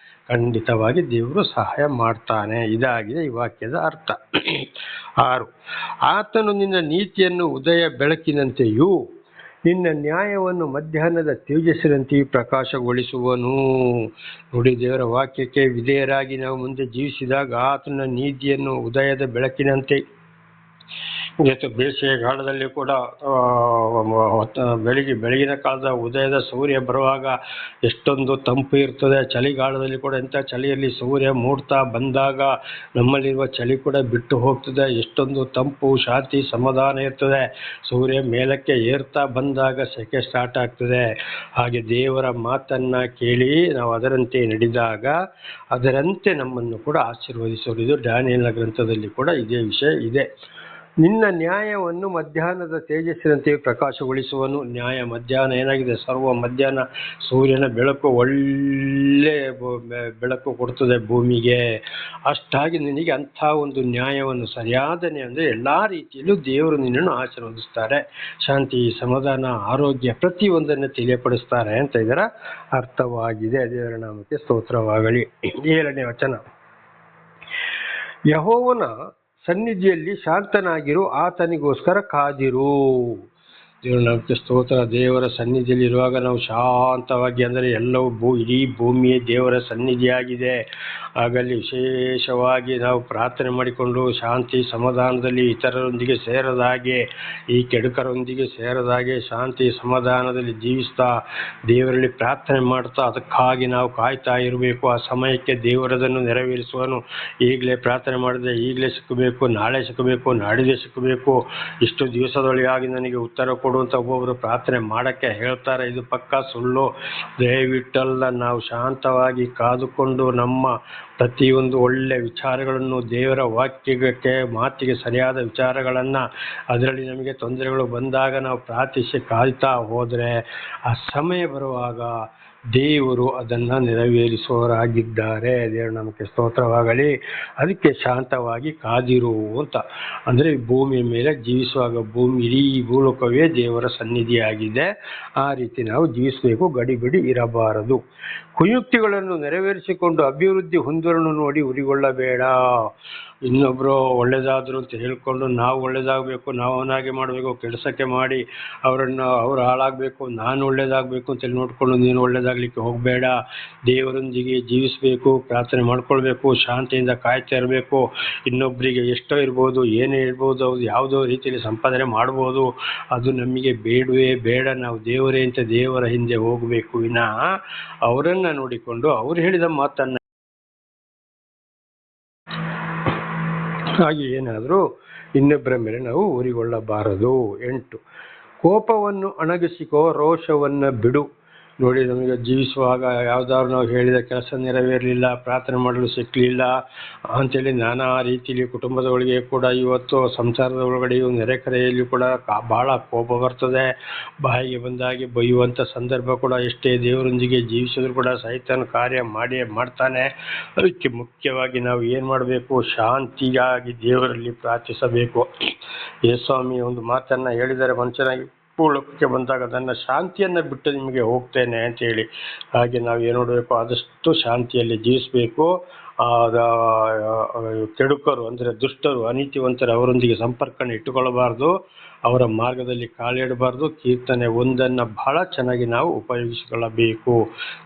ಖಂಡಿತವಾಗಿ ದೇವರು ಸಹಾಯ ಮಾಡ್ತಾನೆ. ಇದಾಗಿದೆ ಈ ವಾಕ್ಯದ ಅರ್ಥ. 6, ಆತನು ನಿನ್ನ ನೀತಿಯನ್ನು ಉದಯ ಬೆಳಕಿನಂತೆಯೂ ನಿನ್ನ ನ್ಯಾಯವನ್ನು ಮಧ್ಯಾಹ್ನದ ತೇಜಸ್ಸಿನಂತೆಯೂ ಪ್ರಕಾಶಗೊಳಿಸುವನು. ನೋಡಿ, ದೇವರ ವಾಕ್ಯಕ್ಕೆ ವಿಧೇಯರಾಗಿ ನಾವು ಮುಂದೆ ಜೀವಿಸಿದಾಗ ಆತನ ನೀತಿಯನ್ನು ಉದಯದ ಬೆಳಕಿನಂತೆ, ಬೇಸಿಗೆಗಾಲದಲ್ಲಿ ಕೂಡ ಬೆಳಗಿನ ಕಾಲದ ಉದಯದ ಸೂರ್ಯ ಬರುವಾಗ ಎಷ್ಟೊಂದು ತಂಪು ಇರ್ತದೆ. ಚಳಿಗಾಲದಲ್ಲಿ ಕೂಡ ಎಂಥ ಚಳಿಯಲ್ಲಿ ಸೂರ್ಯ ಮೂಡ್ತಾ ಬಂದಾಗ ನಮ್ಮಲ್ಲಿರುವ ಚಳಿ ಕೂಡ ಬಿಟ್ಟು ಹೋಗ್ತದೆ. ಎಷ್ಟೊಂದು ತಂಪು, ಶಾಂತಿ, ಸಮಾಧಾನ ಇರ್ತದೆ. ಸೂರ್ಯ ಮೇಲಕ್ಕೆ ಏರ್ತಾ ಬಂದಾಗ ಸೆಕೆ ಸ್ಟಾರ್ಟ್ ಆಗ್ತದೆ. ಹಾಗೆ ದೇವರ ಮಾತನ್ನು ಕೇಳಿ ನಾವು ಅದರಂತೆ ನಡೆದಾಗ ಅದರಂತೆ ನಮ್ಮನ್ನು ಕೂಡ ಆಶೀರ್ವದಿಸೋದು. ಇದು ದಾನಿಯೇಲನ ಗ್ರಂಥದಲ್ಲಿ ಕೂಡ ಇದೇ ವಿಷಯ ಇದೆ. ನಿನ್ನ ನ್ಯಾಯವನ್ನು ಮಧ್ಯಾಹ್ನದ ತೇಜಸ್ಸಿನಂತೆ ಪ್ರಕಾಶಗೊಳಿಸುವನು. ನ್ಯಾಯ ಮಧ್ಯಾಹ್ನ ಏನಾಗಿದೆ, ಸರ್ವ ಮಧ್ಯಾಹ್ನ ಸೂರ್ಯನ ಬೆಳಕು ಒಳ್ಳೆ ಬೆಳಕು ಕೊಡ್ತದೆ ಭೂಮಿಗೆ. ಅಷ್ಟಾಗಿ ನಿನಗೆ ಅಂಥ ಒಂದು ನ್ಯಾಯವನ್ನು ಸರಿಯಾದನೆ ಅಂದರೆ ಎಲ್ಲ ರೀತಿಯಲ್ಲೂ ದೇವರು ನಿನ್ನನ್ನು ಆಶೀರ್ವದಿಸ್ತಾರೆ. ಶಾಂತಿ, ಸಮಾಧಾನ, ಆರೋಗ್ಯ ಪ್ರತಿಯೊಂದನ್ನು ತಿಳಿಯಪಡಿಸ್ತಾರೆ ಅಂತ ಇದರ ಅರ್ಥವಾಗಿದೆ. ದೇವರ ನಾಮಕ್ಕೆ ಸ್ತೋತ್ರವಾಗಲಿ. 7ನೇ ವಚನ, ಯೆಹೋವನ ಸನ್ನಿಧಿಯಲ್ಲಿ ಶಾಂತನಾಗಿರು, ಆತನಿಗೋಸ್ಕರ ಕಾದಿರು. ದೇವರ ನಾಮಕ್ಕೆ ಸ್ತೋತ್ರ. ದೇವರ ಸನ್ನಿಧಿಯಲ್ಲಿ ಇರುವಾಗ ನಾವು ಶಾಂತವಾಗಿ, ಅಂದರೆ ಎಲ್ಲವೂ ಇಡೀ ಭೂಮಿಯೇ ದೇವರ ಸನ್ನಿಧಿಯಾಗಿದೆ. ಆಗಲ್ಲಿ ವಿಶೇಷವಾಗಿ ನಾವು ಪ್ರಾರ್ಥನೆ ಮಾಡಿಕೊಂಡು ಶಾಂತಿ ಸಮಾಧಾನದಲ್ಲಿ ಇತರರೊಂದಿಗೆ ಸೇರದ ಹಾಗೆ, ಈ ಕೆಡುಕರೊಂದಿಗೆ ಸೇರದ ಹಾಗೆ ಶಾಂತಿ ಸಮಾಧಾನದಲ್ಲಿ ಜೀವಿಸ್ತಾ ದೇವರಲ್ಲಿ ಪ್ರಾರ್ಥನೆ ಮಾಡ್ತಾ ಅದಕ್ಕಾಗಿ ನಾವು ಕಾಯ್ತಾ ಇರಬೇಕು. ಆ ಸಮಯಕ್ಕೆ ದೇವರದನ್ನು ನೆರವೇರಿಸುವನು. ಈಗಲೇ ಪ್ರಾರ್ಥನೆ ಮಾಡಿದ್ರೆ ಈಗಲೇ ಸಿಕ್ಕಬೇಕು, ನಾಳೆ ಸಿಕ್ಕಬೇಕು, ನಾಡಿದ್ದೇ ಸಿಕ್ಕಬೇಕು, ಇಷ್ಟು ದಿವಸದೊಳಗಾಗಿ ನನಗೆ ಉತ್ತರ ಕೊಡುವಂಥ ಒಬ್ಬೊಬ್ಬರು ಪ್ರಾರ್ಥನೆ ಮಾಡೋಕ್ಕೆ ಹೇಳ್ತಾರೆ. ಇದು ಪಕ್ಕಾ ಸುಳ್ಳು. ದಯವಿಟ್ಟಲ್ಲ, ನಾವು ಶಾಂತವಾಗಿ ಕಾದುಕೊಂಡು ನಮ್ಮ ಪ್ರತಿಯೊಂದು ಒಳ್ಳೆ ವಿಚಾರಗಳನ್ನು, ದೇವರ ವಾಕ್ಯಕ್ಕೆ ಮಾತಿಗೆ ಸರಿಯಾದ ವಿಚಾರಗಳನ್ನು, ಅದರಲ್ಲಿ ನಮಗೆ ತೊಂದರೆಗಳು ಬಂದಾಗ ನಾವು ಪ್ರಾರ್ಥಿಸಿ ಕಾಯ್ತಾ ಹೋದರೆ ಆ ಸಮಯ ಬರುವಾಗ ದೇವರು ಅದನ್ನು ನೆರವೇರಿಸುವವರಾಗಿದ್ದಾರೆ. ದೇವರು ನಮಗೆ ಸ್ತೋತ್ರವಾಗಲಿ. ಅದಕ್ಕೆ ಶಾಂತವಾಗಿ ಕಾದಿರು ಅಂತ. ಅಂದರೆ ಭೂಮಿಯ ಮೇಲೆ ಜೀವಿಸುವಾಗ ಇಡೀ ಭೂಲೋಕವೇ ದೇವರ ಸನ್ನಿಧಿಯಾಗಿದೆ. ಆ ರೀತಿ ನಾವು ಜೀವಿಸಬೇಕು, ಗಡಿಬಿಡಿ ಇರಬಾರದು. ಕುಯುಕ್ತಿಗಳನ್ನು ನೆರವೇರಿಸಿಕೊಂಡು ಅಭಿವೃದ್ಧಿ ಹೊಂದರನ್ನು ನೋಡಿ ಉರಿಗೊಳ್ಳಬೇಡ. ಇನ್ನೊಬ್ಬರು ಒಳ್ಳೇದಾದ್ರು ಅಂತ ಹೇಳ್ಕೊಂಡು ನಾವು ಒಳ್ಳೇದಾಗಬೇಕು, ನಾವು ಅವನಾಗೆ ಮಾಡಬೇಕು, ಕೆಡ್ಸಕ್ಕೆ ಮಾಡಿ ಅವ್ರು ಹಾಳಾಗಬೇಕು, ನಾನು ಒಳ್ಳೇದಾಗಬೇಕು ಅಂತೇಳಿ ನೋಡಿಕೊಂಡು ನೀನು ಒಳ್ಳೇದಾಗಲಿಕ್ಕೆ ಹೋಗಬೇಡ. ದೇವರೊಂದಿಗೆ ಜೀವಿಸಬೇಕು, ಪ್ರಾರ್ಥನೆ ಮಾಡ್ಕೊಳ್ಬೇಕು, ಶಾಂತಿಯಿಂದ ಕಾಯ್ತಾ ಇರಬೇಕು. ಇನ್ನೊಬ್ಬರಿಗೆ ಎಷ್ಟೋ ಇರ್ಬೋದು, ಏನೇ ಇರ್ಬೋದು, ಅದು ಯಾವುದೋ ರೀತಿಯಲ್ಲಿ ಸಂಪಾದನೆ ಮಾಡ್ಬೋದು, ಅದು ನಮಗೆ ಬೇಡವೇ ಬೇಡ. ನಾವು ದೇವರೇ ಅಂತ ದೇವರ ಹಿಂದೆ ಹೋಗಬೇಕು ವಿನಃ ಅವರನ್ನು ನೋಡಿಕೊಂಡು ಅವ್ರು ಹೇಳಿದ ಮಾತನ್ನು ಹಾಗೆ ಏನಾದರೂ ಇನ್ನೊಬ್ಬರ ಮೇಲೆ ನಾವು ಉರಿಗೊಳ್ಳಬಾರದು. 8, ಕೋಪವನ್ನು ಅಣಗಿಸಿಕೋ, ರೋಷವನ್ನು ಬಿಡು. ನೋಡಿ, ನಮಗೆ ಜೀವಿಸುವಾಗ ಯಾವುದಾದ್ರು ನಾವು ಹೇಳಿದ ಕೆಲಸ ನೆರವೇರಲಿಲ್ಲ, ಪ್ರಾರ್ಥನೆ ಮಾಡಲು ಸಿಕ್ಕಲಿಲ್ಲ ಅಂಥೇಳಿ ನಾನಾ ರೀತಿಯಲ್ಲಿ ಕುಟುಂಬದ ಒಳಗೆ ಕೂಡ, ಇವತ್ತು ಸಂಸಾರದ ಒಳಗಡೆಯೂ ನೆರೆಕರೆಯಲ್ಲಿ ಕೂಡ ಭಾಳ ಕೋಪ ಬರ್ತದೆ. ಬಾಯಿಗೆ ಬಂದಾಗೆ ಬೈಯುವಂಥ ಸಂದರ್ಭ ಕೂಡ ಎಷ್ಟೇ ದೇವರೊಂದಿಗೆ ಜೀವಿಸಿದ್ರು ಕೂಡ ಸೈತಾನ ಕಾರ್ಯ ಮಾಡ್ತಾನೆ. ಅದಕ್ಕೆ ಮುಖ್ಯವಾಗಿ ನಾವು ಏನು ಮಾಡಬೇಕು, ಶಾಂತಿಗಾಗಿ ದೇವರಲ್ಲಿ ಪ್ರಾರ್ಥಿಸಬೇಕು. ಯೇಸುಸ್ವಾಮಿ ಒಂದು ಮಾತನ್ನು ಹೇಳಿದರೆ, ಮನುಷ್ಯನಾಗಿ ಭೂಲೋಕಕ್ಕೆ ಬಂದಾಗ ನನ್ನ ಶಾಂತಿಯನ್ನು ಬಿಟ್ಟು ನಿಮಗೆ ಹೋಗ್ತೇನೆ ಅಂತೇಳಿ. ಹಾಗೆ ನಾವು ಏನು ಮಾಡಬೇಕು, ಆದಷ್ಟು ಶಾಂತಿಯಲ್ಲಿ ಜೀವಿಸಬೇಕು. ಕೆಡುಕರು ಅಂದರೆ ದುಷ್ಟರು, ಅನೀತಿವಂತರು ಅವರೊಂದಿಗೆ ಸಂಪರ್ಕನ ಇಟ್ಟುಕೊಳ್ಳಬಾರ್ದು, ಅವರ ಮಾರ್ಗದಲ್ಲಿ ಕಾಲಿಡಬಾರ್ದು. ಕೀರ್ತನೆ 1 ಬಹಳ ಚೆನ್ನಾಗಿ ನಾವು ಉಪಯೋಗಿಸಿಕೊಳ್ಳಬೇಕು.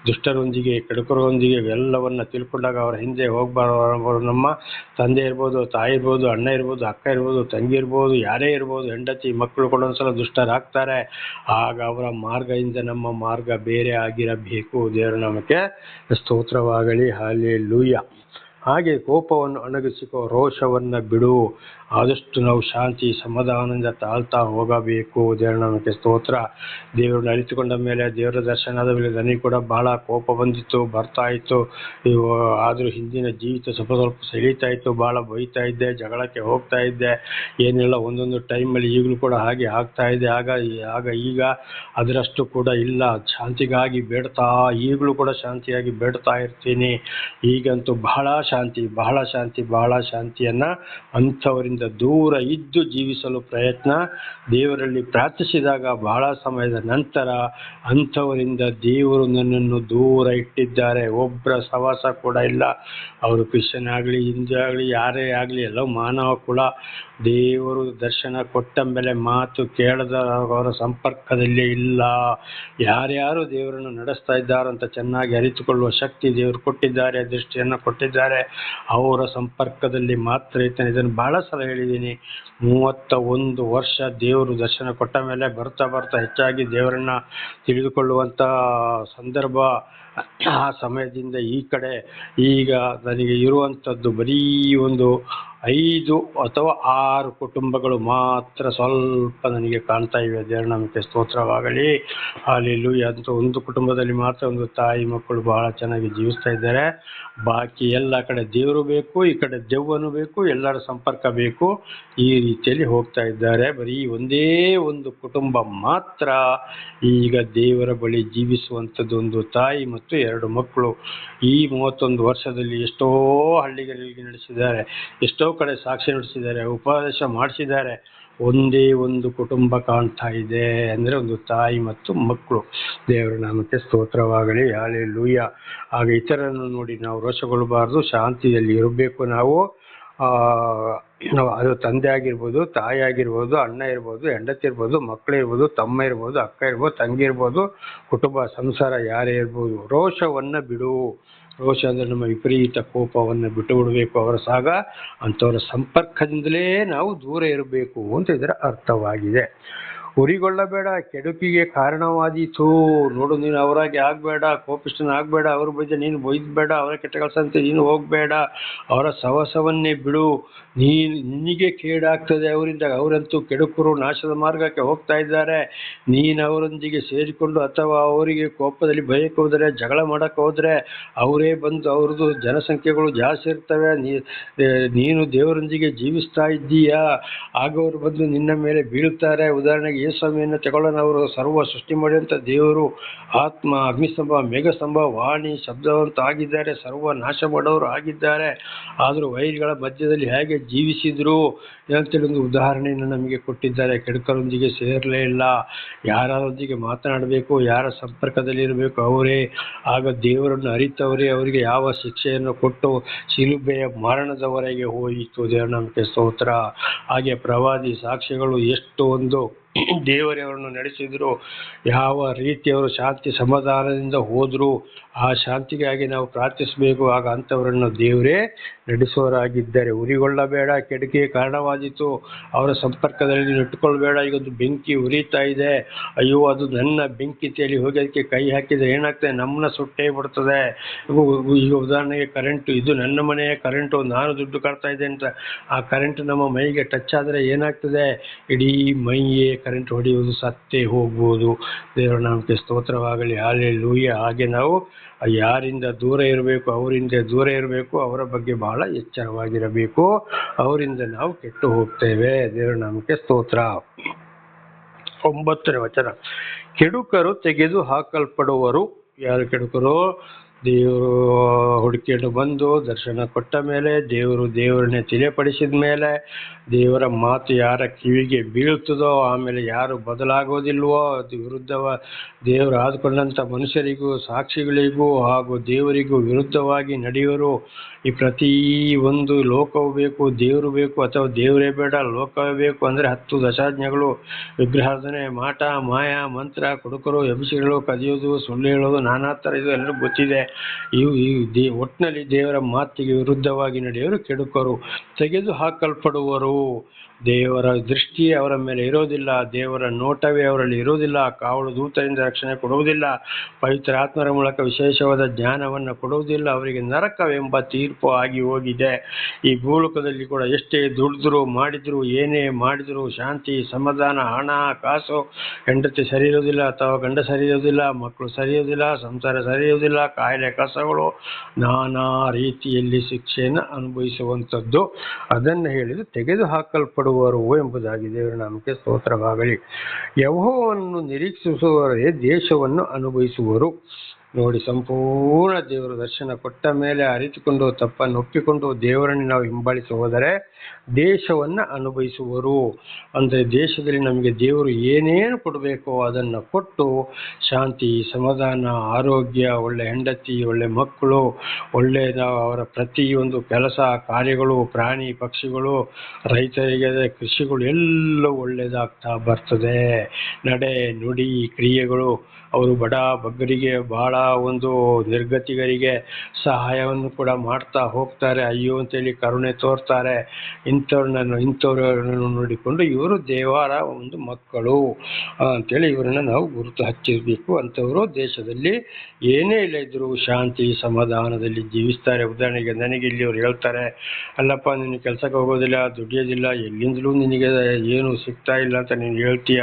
ದುಷ್ಟರೊಂದಿಗೆ, ಕೆಡುಕರೊಂದಿಗೆ ಎಲ್ಲವನ್ನ ತಿಳ್ಕೊಂಡಾಗ ಅವರ ಹಿಂದೆ ಹೋಗಬಾರ್ದು. ನಮ್ಮ ತಂದೆ ಇರ್ಬೋದು, ತಾಯಿ ಇರ್ಬೋದು, ಅಣ್ಣ ಇರ್ಬೋದು, ಅಕ್ಕ ಇರ್ಬೋದು, ತಂಗಿ ಇರ್ಬೋದು, ಯಾರೇ ಇರ್ಬೋದು, ಹೆಂಡತಿ ಮಕ್ಕಳು ಕೂಡ ಒಂದ್ಸಲ ದುಷ್ಟರಾಗ್ತಾರೆ. ಆಗ ಅವರ ಮಾರ್ಗದಿಂದ ನಮ್ಮ ಮಾರ್ಗ ಬೇರೆ ಆಗಿರಬೇಕು. ದೇವರ ನಾಮಕ್ಕೆ ಸ್ತೋತ್ರವಾಗಲಿ. ಹಲ್ಲೆಲೂಯಾ. ಹಾಗೆ ಕೋಪವನ್ನು ಅಣಗಿಸಿಕೋ, ರೋಷವನ್ನು ಬಿಡು. ಆದಷ್ಟು ನಾವು ಶಾಂತಿ ಸಮಾಧಾನದಿಂದ ತಾಳ್ತಾ ಹೋಗಬೇಕು. ದೇವರ ನಾಮಕ್ಕೆ ಸ್ತೋತ್ರ. ದೇವರನ್ನು ಅರಿತುಕೊಂಡ ಮೇಲೆ, ದೇವರ ದರ್ಶನ ಆದ ಮೇಲೆ ನನಗೆ ಕೂಡ ಬಹಳ ಕೋಪ ಬರ್ತಾ ಇತ್ತು. ಆದರೂ ಹಿಂದಿನ ಜೀವಿತ ಸ್ವಲ್ಪ ಸೆಳೀತಾ ಇತ್ತು, ಭಾಳ ಬೈತಾ ಇದ್ದೆ, ಜಗಳಕ್ಕೆ ಹೋಗ್ತಾ ಇದ್ದೆ, ಏನೆಲ್ಲ ಒಂದೊಂದು ಟೈಮಲ್ಲಿ ಈಗಲೂ ಕೂಡ ಹಾಗೆ ಆಗ್ತಾ ಇದೆ. ಈಗ ಅದರಷ್ಟು ಕೂಡ ಇಲ್ಲ. ಶಾಂತಿಗಾಗಿ ಬೇಡ್ತಾ, ಈಗಲೂ ಕೂಡ ಶಾಂತಿಯಾಗಿ ಬೇಡ್ತಾ ಇರ್ತೀನಿ. ಈಗಂತೂ ಬಹಳ ಶಾಂತಿಯನ್ನು ಅಂಥವರಿಂದ ದೂರ ಇದ್ದು ಜೀವಿಸಲು ಪ್ರಯತ್ನ. ದೇವರಲ್ಲಿ ಪ್ರಾರ್ಥಿಸಿದಾಗ ಬಹಳ ಸಮಯದ ನಂತರ ಅಂಥವರಿಂದ ದೇವರು ನನ್ನನ್ನು ದೂರ ಇಟ್ಟಿದ್ದಾರೆ. ಒಬ್ಬರ ಸವಾಸ ಕೂಡ ಇಲ್ಲ. ಅವರು ಕ್ರಿಶ್ಚಿಯನ್ ಆಗಲಿ, ಹಿಂದೂ ಆಗಲಿ, ಯಾರೇ ಆಗಲಿ, ಎಲ್ಲ ಮಾನವ ಕುಲ. ದೇವರು ದರ್ಶನ ಕೊಟ್ಟ ಮೇಲೆ ಮಾತು ಕೇಳದ ಅವರ ಸಂಪರ್ಕದಲ್ಲೇ ಇಲ್ಲ. ಯಾರ್ಯಾರು ದೇವರನ್ನು ನಡೆಸ್ತಾ ಇದ್ದಾರಂತ ಚೆನ್ನಾಗಿ ಅರಿತುಕೊಳ್ಳುವ ಶಕ್ತಿ ದೇವರು ಕೊಟ್ಟಿದ್ದಾರೆ, ದೃಷ್ಟಿಯನ್ನು ಕೊಟ್ಟಿದ್ದಾರೆ, ಅವರ ಸಂಪರ್ಕದಲ್ಲಿ ಮಾತ್ರ ಇರ್ತಾನೆ. ಇದನ್ನು ಬಹಳ ಸಲ ಹೇಳಿದ್ದೀನಿ. 31 ವರ್ಷ ದೇವರು ದರ್ಶನ ಕೊಟ್ಟ ಮೇಲೆ ಬರ್ತಾ ಹೆಚ್ಚಾಗಿ ದೇವರನ್ನ ತಿಳಿದುಕೊಳ್ಳುವಂಥ ಸಂದರ್ಭ. ಆ ಸಮಯದಿಂದ ಈ ಕಡೆ ಈಗ ನನಗೆ ಇರುವಂಥದ್ದು ಬರೀ ಒಂದು 5 ಅಥವಾ 6 ಕುಟುಂಬಗಳು ಮಾತ್ರ ಸ್ವಲ್ಪ ನನಗೆ ಕಾಣ್ತಾ ಇವೆ. ದೇವರ ನಾಮಕ್ಕೆ ಸ್ತೋತ್ರವಾಗಲಿ. ಹಾಲೆಲೂಯಾ. ಅಂತ ಒಂದು ಕುಟುಂಬದಲ್ಲಿ ಮಾತ್ರ ಒಂದು ತಾಯಿ ಮಕ್ಕಳು ಬಹಳ ಚೆನ್ನಾಗಿ ಜೀವಿಸ್ತಾ ಇದ್ದಾರೆ. ಬಾಕಿ ಎಲ್ಲ ಕಡೆ ದೇವರು ಬೇಕು, ಈ ಕಡೆ ದೆವ್ವನು ಬೇಕು, ಎಲ್ಲರ ಸಂಪರ್ಕ ಬೇಕು, ಈ ರೀತಿಯಲ್ಲಿ ಹೋಗ್ತಾ ಇದ್ದಾರೆ. ಬರೀ ಒಂದೇ ಒಂದು ಕುಟುಂಬ ಮಾತ್ರ ಈಗ ದೇವರ ಬಳಿ ಜೀವಿಸುವಂಥದ್ದು, ಒಂದು ತಾಯಿ ಮತ್ತು 2 ಮಕ್ಕಳು. ಈ 31 ವರ್ಷದಲ್ಲಿ ಎಷ್ಟೋ ಹಳ್ಳಿಗಳಿಗೆ ನಡೆಸಿದ್ದಾರೆ, ಎಷ್ಟೋ ಕಡೆ ಸಾಕ್ಷಿ ನಡೆಸಿದ್ದಾರೆ, ಉಪದೇಶ ಮಾಡಿಸಿದ್ದಾರೆ. ಒಂದೇ ಒಂದು ಕುಟುಂಬ ಕಾಣ್ತಾ ಇದೆ, ಅಂದರೆ ಒಂದು ತಾಯಿ ಮತ್ತು ಮಕ್ಕಳು. ದೇವರ ನಾಮಕ್ಕೆ ಸ್ತೋತ್ರವಾಗಲಿ. ಹಲ್ಲೆಲೂಯಾ. ಆಗ ಇತರರನ್ನು ನೋಡಿ ನಾವು ರೋಷಗೊಳ್ಳಬಾರ್ದು, ಶಾಂತಿಯಲ್ಲಿ ಇರಬೇಕು. ನಾವು ಅದು ತಂದೆ ಆಗಿರ್ಬೋದು, ತಾಯಿ ಆಗಿರ್ಬೋದು, ಅಣ್ಣ ಇರ್ಬೋದು, ಹೆಂಡತಿ ಇರ್ಬೋದು, ಮಕ್ಕಳಿರ್ಬೋದು, ತಮ್ಮ ಇರ್ಬೋದು, ಅಕ್ಕ ಇರ್ಬೋದು, ತಂಗಿ ಇರ್ಬೋದು, ಕುಟುಂಬ ಸಂಸಾರ ಯಾರೇ ಇರ್ಬೋದು, ರೋಷವನ್ನು ಬಿಡು. ರೋಷ ಅಂದರೆ ನಮ್ಮ ವಿಪರೀತ ಕೋಪವನ್ನು ಬಿಟ್ಟು ಬಿಡಬೇಕು. ಅಂಥವರ ಸಂಪರ್ಕದಿಂದಲೇ ನಾವು ದೂರ ಇರಬೇಕು ಅಂತ ಇದರ ಅರ್ಥವಾಗಿದೆ. ಉರಿಗೊಳ್ಳಬೇಡ, ಕೆಡುಕಿಗೆ ಕಾರಣವಾದೀತು. ನೋಡು, ನೀನು ಅವರಾಗಿ ಆಗಬೇಡ, ಕೋಪಿಷ್ಠನಾಗಬೇಡ, ಅವ್ರ ಬಗ್ಗೆ ನೀನು ಬೊಯ್ಯಬೇಡ, ಅವರ ಕೆಟ್ಟ ಕೆಲಸಂತೆ ನೀನು ಹೋಗಬೇಡ, ಅವರ ಸವಸವನ್ನೇ ಬಿಡು. ನಿನಗೆ ಕೇಡಾಗ್ತದೆ ಅವರಿಂದ. ಅವರಂತೂ ಕೆಡುಕರು, ನಾಶದ ಮಾರ್ಗಕ್ಕೆ ಹೋಗ್ತಾ ಇದ್ದಾರೆ. ನೀನು ಅವರೊಂದಿಗೆ ಸೇರಿಕೊಂಡು ಅಥವಾ ಅವರಿಗೆ ಕೋಪದಲ್ಲಿ ಭಯಕ್ಕೆ ಹೋದರೆ, ಜಗಳ ಮಾಡೋಕ್ಕೆ ಹೋದರೆ, ಅವರೇ ಬಂದು ಅವ್ರದ್ದು ಜನಸಂಖ್ಯೆಗಳು ಜಾಸ್ತಿ ಇರ್ತವೆ. ನೀನು ದೇವರೊಂದಿಗೆ ಜೀವಿಸ್ತಾ ಇದ್ದೀಯಾ, ಆಗ ಅವರು ಬಂದು ನಿನ್ನ ಮೇಲೆ ಬೀಳುತ್ತಾರೆ. ಉದಾಹರಣೆಗೆ ಯೇಸುವನ್ನು ತಗೊಳ್ಳೋಣ. ಅವರು ಸರ್ವ ಸೃಷ್ಟಿ ಮಾಡಿದಂಥ ದೇವರು, ಆತ್ಮ, ಅಗ್ನಿಸ್ತಂಭ, ಮೇಘಸ್ತಂಭ, ವಾಣಿ, ಶಬ್ದವಂತ ಆಗಿದ್ದಾರೆ, ಸರ್ವ ನಾಶ ಮಾಡೋರು ಆಗಿದ್ದಾರೆ. ಆದರೂ ವೈರಿಗಳ ಮಧ್ಯದಲ್ಲಿ ಹೇಗೆ ಜೀವಿಸಿದ್ರು ಅಂತೇಳಿ ಒಂದು ಉದಾಹರಣೆಯನ್ನು ನಮಗೆ ಕೊಟ್ಟಿದ್ದಾರೆ. ಕೆಡುಕರೊಂದಿಗೆ ಸೇರಲೇ ಇಲ್ಲ. ಯಾರೊಂದಿಗೆ ಮಾತನಾಡಬೇಕು, ಯಾರ ಸಂಪರ್ಕದಲ್ಲಿ ಇರಬೇಕು ಅವರೇ. ಆಗ ದೇವರನ್ನು ಅರಿತವರೇ ಅವರಿಗೆ ಯಾವ ಶಿಕ್ಷೆಯನ್ನು ಕೊಟ್ಟು ಶಿಲುಬೆಯ ಮರಣದವರೆಗೆ ಹೋಯಿತು. ದೇವರ ನಾಮಕ್ಕೆ ಸ್ತೋತ್ರ. ಹಾಗೆ ಪ್ರವಾದಿ ಸಾಕ್ಷಿಗಳು ಎಷ್ಟು ಒಂದು ದೇವರೇ ಅವರನ್ನು ನಡೆಸಿದ್ರು, ಯಾವ ರೀತಿ ಅವರು ಶಾಂತಿ ಸಮಾಧಾನದಿಂದ ಹೋದರು. ಆ ಶಾಂತಿಗಾಗಿ ನಾವು ಪ್ರಾರ್ಥಿಸಬೇಕು. ಆಗ ಅಂಥವರನ್ನು ದೇವರೇ ನಡೆಸುವವರಾಗಿದ್ದಾರೆ. ಉರಿಗೊಳ್ಳಬೇಡ, ಕೆಡುಕಿಗೆ ಕಾರಣವಾದೀತು. ಅವರ ಸಂಪರ್ಕದಲ್ಲಿ ಇಟ್ಟುಕೊಳ್ಬೇಡ. ಈಗೊಂದು ಬೆಂಕಿ ಉರಿತಾ ಇದೆ, ಅಯ್ಯೋ ಅದು ನನ್ನ ಬೆಂಕಿ ತೇಲಿ ಹೋಗಿ ಅದಕ್ಕೆ ಕೈ ಹಾಕಿದರೆ ಏನಾಗ್ತದೆ, ನಮ್ಮನ್ನ ಸುಟ್ಟೇ ಬಿಡ್ತದೆ. ಈಗ ಉದಾಹರಣೆಗೆ ಕರೆಂಟು, ಇದು ನನ್ನ ಮನೆಯ ಕರೆಂಟು, ನಾನು ದುಡ್ಡು ಕಟ್ತಾ ಇದ್ದೆ ಅಂತ ಆ ಕರೆಂಟ್ ನಮ್ಮ ಮೈಗೆ ಟಚ್ ಆದರೆ ಏನಾಗ್ತದೆ, ಇಡೀ ಮೈಯೇ ಕರೆಂಟ್ ಹೊಡೆಯುವುದು, ಸತ್ತೇ ಹೋಗ್ಬೋದು. ದೇವರ ನಾಮಕ್ಕೆ ಸ್ತೋತ್ರವಾಗಲಿ. ಹಲ್ಲೆಲೂಯಾ. ಹಾಗೆ ನಾವು ಯಾರಿಂದ ದೂರ ಇರಬೇಕು, ಅವರಿಂದ ದೂರ ಇರಬೇಕು. ಅವರ ಬಗ್ಗೆ ಬಹಳ ಎಚ್ಚರವಾಗಿರಬೇಕು. ಅವರಿಂದ ನಾವು ಕೆಟ್ಟು ಹೋಗ್ತೇವೆ. ದೇವರ ನಾಮಕ್ಕೆ ಸ್ತೋತ್ರ. 9ನೇ ವಚನ. ಕೆಡುಕರು ತೆಗೆದು ಹಾಕಲ್ಪಡುವರು. ಯಾರು ಕೆಡುಕರು? ದೇವರು ಹುಡುಕಿಕೊಂಡು ಬಂದು ದರ್ಶನ ಕೊಟ್ಟ ಮೇಲೆ, ದೇವರನ್ನೇ ತಿಳಿಯಪಡಿಸಿದ ಮೇಲೆ, ದೇವರ ಮಾತು ಯಾರ ಕಿವಿಗೆ ಬೀಳ್ತದೋ, ಆಮೇಲೆ ಯಾರು ಬದಲಾಗೋದಿಲ್ವೋ, ಅದು ದೇವರು ಆದುಕೊಂಡಂಥ ಮನುಷ್ಯರಿಗೂ ಸಾಕ್ಷಿಗಳಿಗೂ ಹಾಗೂ ದೇವರಿಗೂ ವಿರುದ್ಧವಾಗಿ ನಡೆಯುವರು. ಈ ಪ್ರತಿ ಒಂದು ಲೋಕವು ಬೇಕು, ದೇವರು ಬೇಕು, ಅಥವಾ ದೇವರೇ ಬೇಡ ಲೋಕವೇ ಬೇಕು ಅಂದರೆ 10 ದಶಾಜ್ಞೆಗಳು, ವಿಗ್ರಹಾರ್ಧನೆ, ಮಾಟ, ಮಾಯ, ಮಂತ್ರ, ಕುಡುಕರು, ವ್ಯಭಿಚಾರಿಗಳು, ಕದಿಯೋದು, ಸುಳ್ಳು ಹೇಳೋದು, ನಾನಾ ಥರ ಇದು ಎಲ್ಲರೂ ಗೊತ್ತಿದೆ. ಒಟ್ಟಿನಲ್ಲಿ ದೇವರ ಮಾತಿಗೆ ವಿರುದ್ಧವಾಗಿ ನಡೆಯೋರು ಕೆಡುಕರು, ತೆಗೆದು ಹಾಕಲ್ಪಡುವರು. ದೇವರ ದೃಷ್ಟಿ ಅವರ ಮೇಲೆ ಇರೋದಿಲ್ಲ, ದೇವರ ನೋಟವೇ ಅವರಲ್ಲಿ ಇರೋದಿಲ್ಲ, ಕಾವಲು ದೂತರಿಂದ ರಕ್ಷಣೆ ಕೊಡುವುದಿಲ್ಲ, ಪವಿತ್ರ ಆತ್ಮರ ಮೂಲಕ ವಿಶೇಷವಾದ ಜ್ಞಾನವನ್ನು ಕೊಡುವುದಿಲ್ಲ, ಅವರಿಗೆ ನರಕವೆಂಬ ತೀರ್ಪು ಆಗಿ ಹೋಗಿದೆ. ಈ ಭೂಲೋಕದಲ್ಲಿ ಕೂಡ ಎಷ್ಟೇ ದುಡಿದ್ರು ಮಾಡಿದ್ರು, ಏನೇ ಮಾಡಿದ್ರು, ಶಾಂತಿ ಸಮಾಧಾನ, ಹಣ ಕಾಸು, ಹೆಂಡತಿ ಸರಿ ಇರೋದಿಲ್ಲ ಅಥವಾ ಗಂಡ ಸರಿ ಇರೋದಿಲ್ಲ, ಮಕ್ಕಳು ಸರಿ ಇರೋದಿಲ್ಲ, ಸಂಸಾರ ಸರಿ ಇರೋದಿಲ್ಲ, ಕಾಯಿಲೆ ಕಸಗಳು, ನಾನಾ ರೀತಿಯಲ್ಲಿ ಶಿಕ್ಷೆಯನ್ನು ಅನುಭವಿಸುವಂಥದ್ದು. ಅದನ್ನು ಹೇಳಿದು ತೆಗೆದು ಹಾಕಲ್ಪಡುವರು ಎಂಬುದಾಗಿ. ದೇವರ ನಾಮಕ್ಕೆ ಸ್ತೋತ್ರವಾಗಲಿ. ಯೆಹೋವನನ್ನು ನಿರೀಕ್ಷಿಸುವವರೇ ದೇಶವನ್ನು ಅನುಭವಿಸುವರು. ನೋಡಿ, ಸಂಪೂರ್ಣ ದೇವರ ದರ್ಶನ ಕೊಟ್ಟ ಮೇಲೆ ಅರಿತುಕೊಂಡು ತಪ್ಪನ್ನು ಒಪ್ಪಿಕೊಂಡು ದೇವರನ್ನು ನಾವು ಹಿಂಬಾಲಿಸಿ ಹೋದರೆ ದೇಶವನ್ನು ಅನುಭವಿಸುವರು. ಅಂದರೆ ದೇಶದಲ್ಲಿ ನಮಗೆ ದೇವರು ಏನೇನು ಕೊಡಬೇಕೋ ಅದನ್ನು ಕೊಟ್ಟು ಶಾಂತಿ, ಸಮಾಧಾನ, ಆರೋಗ್ಯ, ಒಳ್ಳೆ ಹೆಂಡತಿ, ಒಳ್ಳೆ ಮಕ್ಕಳು, ಒಳ್ಳೆ ಅವರ ಪ್ರತಿಯೊಂದು ಕೆಲಸ ಕಾರ್ಯಗಳು, ಪ್ರಾಣಿ ಪಕ್ಷಿಗಳು, ರೈತರಿಗೆ ಕೃಷಿಗಳು ಎಲ್ಲವೂ ಒಳ್ಳೆಯದಾಗ್ತಾ ಬರ್ತದೆ. ನಡೆ ನುಡಿ ಕ್ರಿಯೆಗಳು, ಅವರು ಬಡ ಬಗ್ಗರಿಗೆ, ಬಹಳ ಒಂದು ನಿರ್ಗತಿಗರಿಗೆ ಸಹಾಯವನ್ನು ಕೂಡ ಮಾಡ್ತಾ ಹೋಗ್ತಾರೆ. ಅಯ್ಯೋ ಅಂತೇಳಿ ಕರುಣೆ ತೋರ್ತಾರೆ. ಇಂಥವ್ರನ್ನು ನೋಡಿಕೊಂಡು ಇವರು ದೇವರ ಒಂದು ಮಕ್ಕಳು ಅಂತೇಳಿ ಇವರನ್ನು ನಾವು ಗುರುತು ಹಚ್ಚಿರಬೇಕು. ಅಂಥವರು ದೇಶದಲ್ಲಿ ಏನೇ ಇಲ್ಲ ಇದ್ರು ಶಾಂತಿ ಸಮಾಧಾನದಲ್ಲಿ ಜೀವಿಸ್ತಾರೆ. ಉದಾಹರಣೆಗೆ ನನಗೆ ಇಲ್ಲಿ ಅವ್ರು ಹೇಳ್ತಾರೆ, ಅಲ್ಲಪ್ಪ ನಿನಗೆ ಕೆಲಸಕ್ಕೆ ಹೋಗೋದಿಲ್ಲ, ದುಡಿಯೋದಿಲ್ಲ, ಎಲ್ಲಿಂದಲೂ ನಿನಗೆ ಏನು ಸಿಗ್ತಾ ಇಲ್ಲ ಅಂತ ನೀನು ಹೇಳ್ತೀಯ,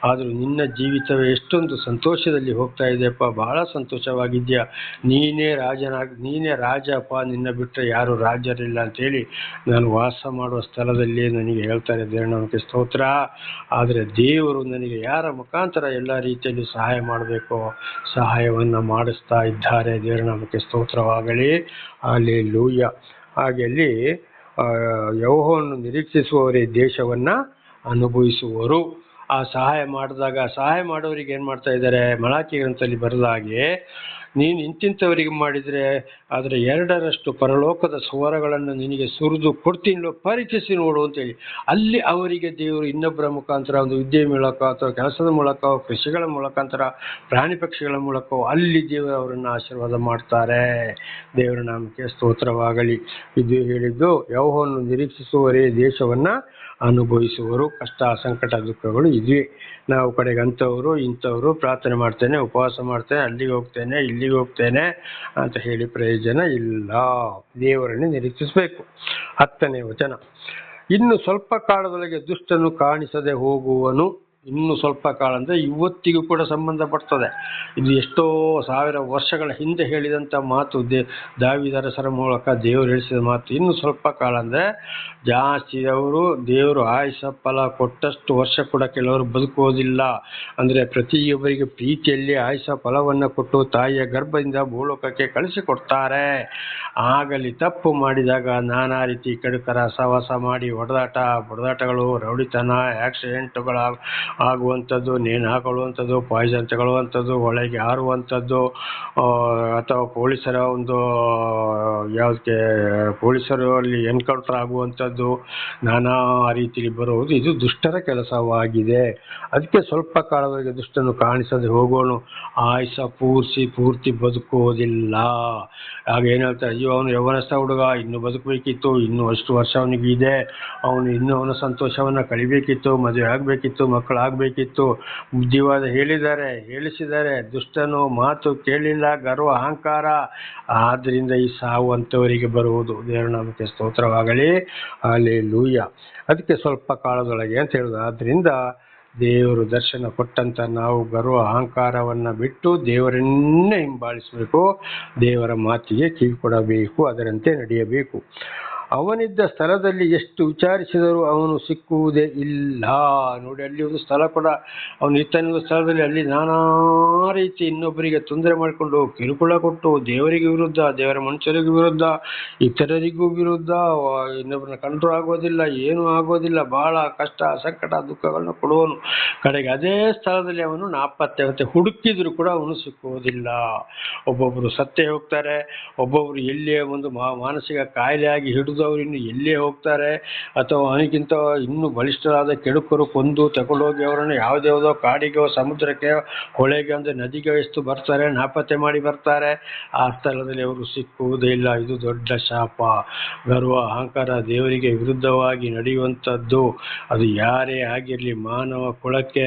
ಆದರೂ ನಿನ್ನ ಜೀವಿತವೇ ಎಷ್ಟೊಂದು ಸಂತೋಷದಲ್ಲಿ ಹೋಗ್ತಾ ಇದೆಯಪ್ಪ, ಬಹಳ ಸಂತೋಷವಾಗಿದ್ಯಾ, ನೀನೇ ರಾಜಪ್ಪ, ನಿನ್ನ ಬಿಟ್ಟರೆ ಯಾರು ರಾಜರಿಲ್ಲ ಅಂತೇಳಿ ನಾನು ವಾಸ ಮಾಡುವ ಸ್ಥಳದಲ್ಲಿ ನನಗೆ ಹೇಳ್ತಾರೆ. ದೇವರ ಸ್ತೋತ್ರ. ಆದರೆ ದೇವರು ನನಗೆ ಯಾರ ಮುಖಾಂತರ ಎಲ್ಲ ರೀತಿಯಲ್ಲಿ ಸಹಾಯ ಮಾಡಬೇಕು ಸಹಾಯವನ್ನು ಮಾಡಿಸ್ತಾ ಇದ್ದಾರೆ. ದೇವರ ನಾಮಕ್ಕೆ ಸ್ತೋತ್ರವಾಗಲಿ. ಹಲ್ಲೆಲೂಯಾ. ಹಾಗೆ ಅಲ್ಲಿ ಯೆಹೋವನನ್ನು ನಿರೀಕ್ಷಿಸುವವರೇ ದೇಶವನ್ನ ಅನುಭವಿಸುವರು. ಆ ಸಹಾಯ ಮಾಡೋರಿಗೆ ಏನ್ ಮಾಡ್ತಾ ಇದ್ದಾರೆ, ಮಲಾಕಿ ಗ್ರಂಥದಲ್ಲಿ ಬರೆದ ಹಾಗೆ, ನೀನು ಇಂತಿಂಥವರಿಗೆ ಮಾಡಿದರೆ ಅದರ 2ರಷ್ಟು ಪರಲೋಕದ ಸ್ವರಗಳನ್ನು ನಿನಗೆ ಸುರಿದು ಕೊಡ್ತೀನೋ ಪರೀಕ್ಷಿಸಿ ನೋಡು ಅಂತೇಳಿ ಅಲ್ಲಿ ಅವರಿಗೆ ದೇವರು ಇನ್ನೊಬ್ಬರ ಮುಖಾಂತರ ಒಂದು ವಿದ್ಯೆ ಮೂಲಕ ಅಥವಾ ಕೆಲಸದ ಮೂಲಕ ಕೃಷಿಗಳ ಮುಖಾಂತರ ಪ್ರಾಣಿ ಪಕ್ಷಿಗಳ ಮೂಲಕ ಅಲ್ಲಿ ದೇವರು ಅವರನ್ನು ಆಶೀರ್ವಾದ ಮಾಡ್ತಾರೆ. ದೇವರ ನಾಮಕ್ಕೆ ಸ್ತೋತ್ರವಾಗಲಿ. ಇದು ಹೇಳಿದ್ದು ಯೆಹೋವನನ್ನು ನಿರೀಕ್ಷಿಸುವವರೇ ದೇಶವನ್ನ ಅನುಭವಿಸುವರು. ಕಷ್ಟ ಸಂಕಟ ದುಃಖಗಳು ಇದ್ವಿ. ನಾವು ಕಡೆಗೆ ಅಂಥವ್ರು ಇಂಥವ್ರು ಪ್ರಾರ್ಥನೆ ಮಾಡ್ತೇನೆ, ಉಪವಾಸ ಮಾಡ್ತೇನೆ, ಅಲ್ಲಿಗೆ ಹೋಗ್ತೇನೆ ಇಲ್ಲಿಗೆ ಹೋಗ್ತೇನೆ ಅಂತ ಹೇಳಿ ಪ್ರಯೋಜನ ಇಲ್ಲ. ದೇವರನ್ನೇ ನಿರೀಕ್ಷಿಸಬೇಕು. 10ನೇ ವಚನ, ಇನ್ನು ಸ್ವಲ್ಪ ಕಾಲದೊಳಗೆ ದುಷ್ಟನು ಕಾಣಿಸದೆ ಹೋಗುವನು. ಇನ್ನು ಸ್ವಲ್ಪ ಕಾಲ ಅಂದರೆ ಇವತ್ತಿಗೂ ಕೂಡ ಸಂಬಂಧಪಡ್ತದೆ. ಇದು ಎಷ್ಟೋ 1000 ವರ್ಷಗಳ ಹಿಂದೆ ಹೇಳಿದಂಥ ಮಾತು, ದಾವೀದರಸರ ಮೂಲಕ ದೇವರು ಹೇಳಿಸಿದ ಮಾತು. ಇನ್ನು ಸ್ವಲ್ಪ ಕಾಲ ಅಂದರೆ ಜಾಸ್ತಿ ಅವರು ದೇವರು ಆಯುಷ ಫಲ ಕೊಟ್ಟಷ್ಟು ವರ್ಷ ಕೂಡ ಕೆಲವರು ಬದುಕುವುದಿಲ್ಲ. ಅಂದರೆ ಪ್ರತಿಯೊಬ್ಬರಿಗೆ ಪ್ರೀತಿಯಲ್ಲಿ ಆಯುಷ ಫಲವನ್ನು ಕೊಟ್ಟು ತಾಯಿಯ ಗರ್ಭದಿಂದ ಭೂಲೋಕಕ್ಕೆ ಕಳಿಸಿಕೊಡ್ತಾರೆ. ಆಗಲಿ ತಪ್ಪು ಮಾಡಿದಾಗ ನಾನಾ ರೀತಿ ಕೆಡುಕರ ಸಹವಾಸ ಮಾಡಿ ಹೊಡೆದಾಟಗಳು, ರೌಡಿತನ, ಆಕ್ಸಿಡೆಂಟ್ಗಳ ಆಗುವಂಥದ್ದು, ನೇಣು ಹಾಕೊಳ್ಳುವಂಥದ್ದು, ಪಾಯ್ಸನ್ ತಗೊಳ್ಳುವಂಥದ್ದು, ಒಳಗೆ ಹಾರುವಂಥದ್ದು, ಅಥವಾ ಪೊಲೀಸರ ಒಂದು ಪೊಲೀಸರು ಅಲ್ಲಿ ಎನ್ಕೌಂಟರ್ ಆಗುವಂಥದ್ದು, ನಾನಾ ರೀತಿಯಲ್ಲಿ ಬರುವುದು ಇದು ದುಷ್ಟರ ಕೆಲಸವಾಗಿದೆ. ಅದಕ್ಕೆ ಸ್ವಲ್ಪ ಕಾಲದವರೆಗೆ ದುಷ್ಟನು ಕಾಣಿಸದೆ ಹೋಗೋನು ಆಯುಷ ಪೂರ್ತಿ ಬದುಕುವುದಿಲ್ಲ. ಆಗ ಏನು ಹೇಳ್ತಾರೆ, ಅಯ್ಯೋ ಅವನು ಯೌವನಸ್ಥ ಹುಡುಗ, ಇನ್ನು ಬದುಕಬೇಕಿತ್ತು, ಇನ್ನು ಅಷ್ಟು ವರ್ಷ ಅವನಿಗಿದೆ, ಅವನು ಇನ್ನೂ ಅವನ ಸಂತೋಷವನ್ನು ಕಳಿಬೇಕಿತ್ತು, ಮದುವೆ ಆಗಬೇಕಿತ್ತು, ಮಕ್ಕಳು ಆಗಬೇಕಿತ್ತು, ಬುದ್ಧಿವಾದ ಹೇಳಿಸಿದ್ದಾರೆ. ದುಷ್ಟನು ಮಾತು ಕೇಳಿಲ್ಲ, ಗರ್ವ ಅಹಂಕಾರ, ಆದ್ದರಿಂದ ಈ ಸಾವು ಅಂಥವರಿಗೆ ಬರುವುದು. ದೇವರ ನಾಮಕ್ಕೆ ಸ್ತೋತ್ರವಾಗಲಿ. ಹಲ್ಲೆಲೂಯಾ. ಅದಕ್ಕೆ ಸ್ವಲ್ಪ ಕಾಲದೊಳಗೆ ಅಂತ ಹೇಳುದು. ಆದ್ದರಿಂದ ದೇವರು ದರ್ಶನ ಕೊಟ್ಟಂತ ನಾವು ಗರ್ವ ಅಹಂಕಾರವನ್ನು ಬಿಟ್ಟು ದೇವರನ್ನೇ ಹಿಂಬಾಲಿಸಬೇಕು, ದೇವರ ಮಾತಿಗೆ ಕಿವಿಕೊಡಬೇಕು, ಅದರಂತೆ ನಡೆಯಬೇಕು. ಅವನಿದ್ದ ಸ್ಥಳದಲ್ಲಿ ಎಷ್ಟು ವಿಚಾರಿಸಿದರೂ ಅವನು ಸಿಕ್ಕುವುದೇ ಇಲ್ಲ. ನೋಡಿ, ಅಲ್ಲಿ ಒಂದು ಸ್ಥಳ ಕೂಡ ಅವನು ಇತ್ತ ಸ್ಥಳದಲ್ಲಿ ಅಲ್ಲಿ ನಾನಾ ರೀತಿ ಇನ್ನೊಬ್ಬರಿಗೆ ತೊಂದರೆ ಮಾಡಿಕೊಂಡು ಕಿರುಕುಳ ಕೊಟ್ಟು ದೇವರಿಗೆ ವಿರುದ್ಧ, ದೇವರ ಮನುಷ್ಯರಿಗೂ ವಿರುದ್ಧ, ಇತರರಿಗೂ ವಿರುದ್ಧ, ಇನ್ನೊಬ್ಬರನ್ನ ಕಂಡ್ರೂ ಆಗೋದಿಲ್ಲ, ಏನೂ ಆಗೋದಿಲ್ಲ, ಬಹಳ ಕಷ್ಟ ಸಂಕಟ ದುಃಖಗಳನ್ನ ಕೊಡುವನು. ಕಡೆಗೆ ಅದೇ ಸ್ಥಳದಲ್ಲಿ ಅವನು ನಾಪತ್ತೆ ಹುಡುಕಿದ್ರು ಕೂಡ ಅವನು ಸಿಕ್ಕುವುದಿಲ್ಲ. ಒಬ್ಬೊಬ್ಬರು ಸತ್ತೇ ಹೋಗ್ತಾರೆ, ಒಬ್ಬೊಬ್ಬರು ಎಲ್ಲಿಯೇ ಒಂದು ಮಾನಸಿಕ ಕಾಯಿಲೆಯಾಗಿ ಹಿಡಿದು ಅವರು ಇನ್ನು ಎಲ್ಲೇ ಹೋಗ್ತಾರೆ, ಅಥವಾ ಅವನಿಗಿಂತ ಇನ್ನೂ ಬಲಿಷ್ಠರಾದ ಕೆಡುಕರು ಕೊಂದು ತಗೊಂಡೋಗಿ ಅವರನ್ನು ಯಾವುದ್ಯಾವುದೋ ಕಾಡಿಗೆ, ಸಮುದ್ರಕ್ಕೆ, ಹೊಳೆಗೆ, ಅಂದರೆ ನದಿಗೆ ಎಷ್ಟು ಬರ್ತಾರೆ, ನಾಪತ್ತೆ ಮಾಡಿ ಬರ್ತಾರೆ. ಆ ಸ್ಥಳದಲ್ಲಿ ಅವರು ಸಿಕ್ಕುವುದೇ ಇಲ್ಲ. ಇದು ದೊಡ್ಡ ಶಾಪ. ಗರ್ವ ಅಹಂಕಾರ ದೇವರಿಗೆ ವಿರುದ್ಧವಾಗಿ ನಡೆಯುವಂಥದ್ದು. ಅದು ಯಾರೇ ಆಗಿರಲಿ, ಮಾನವ ಕುಲಕ್ಕೆ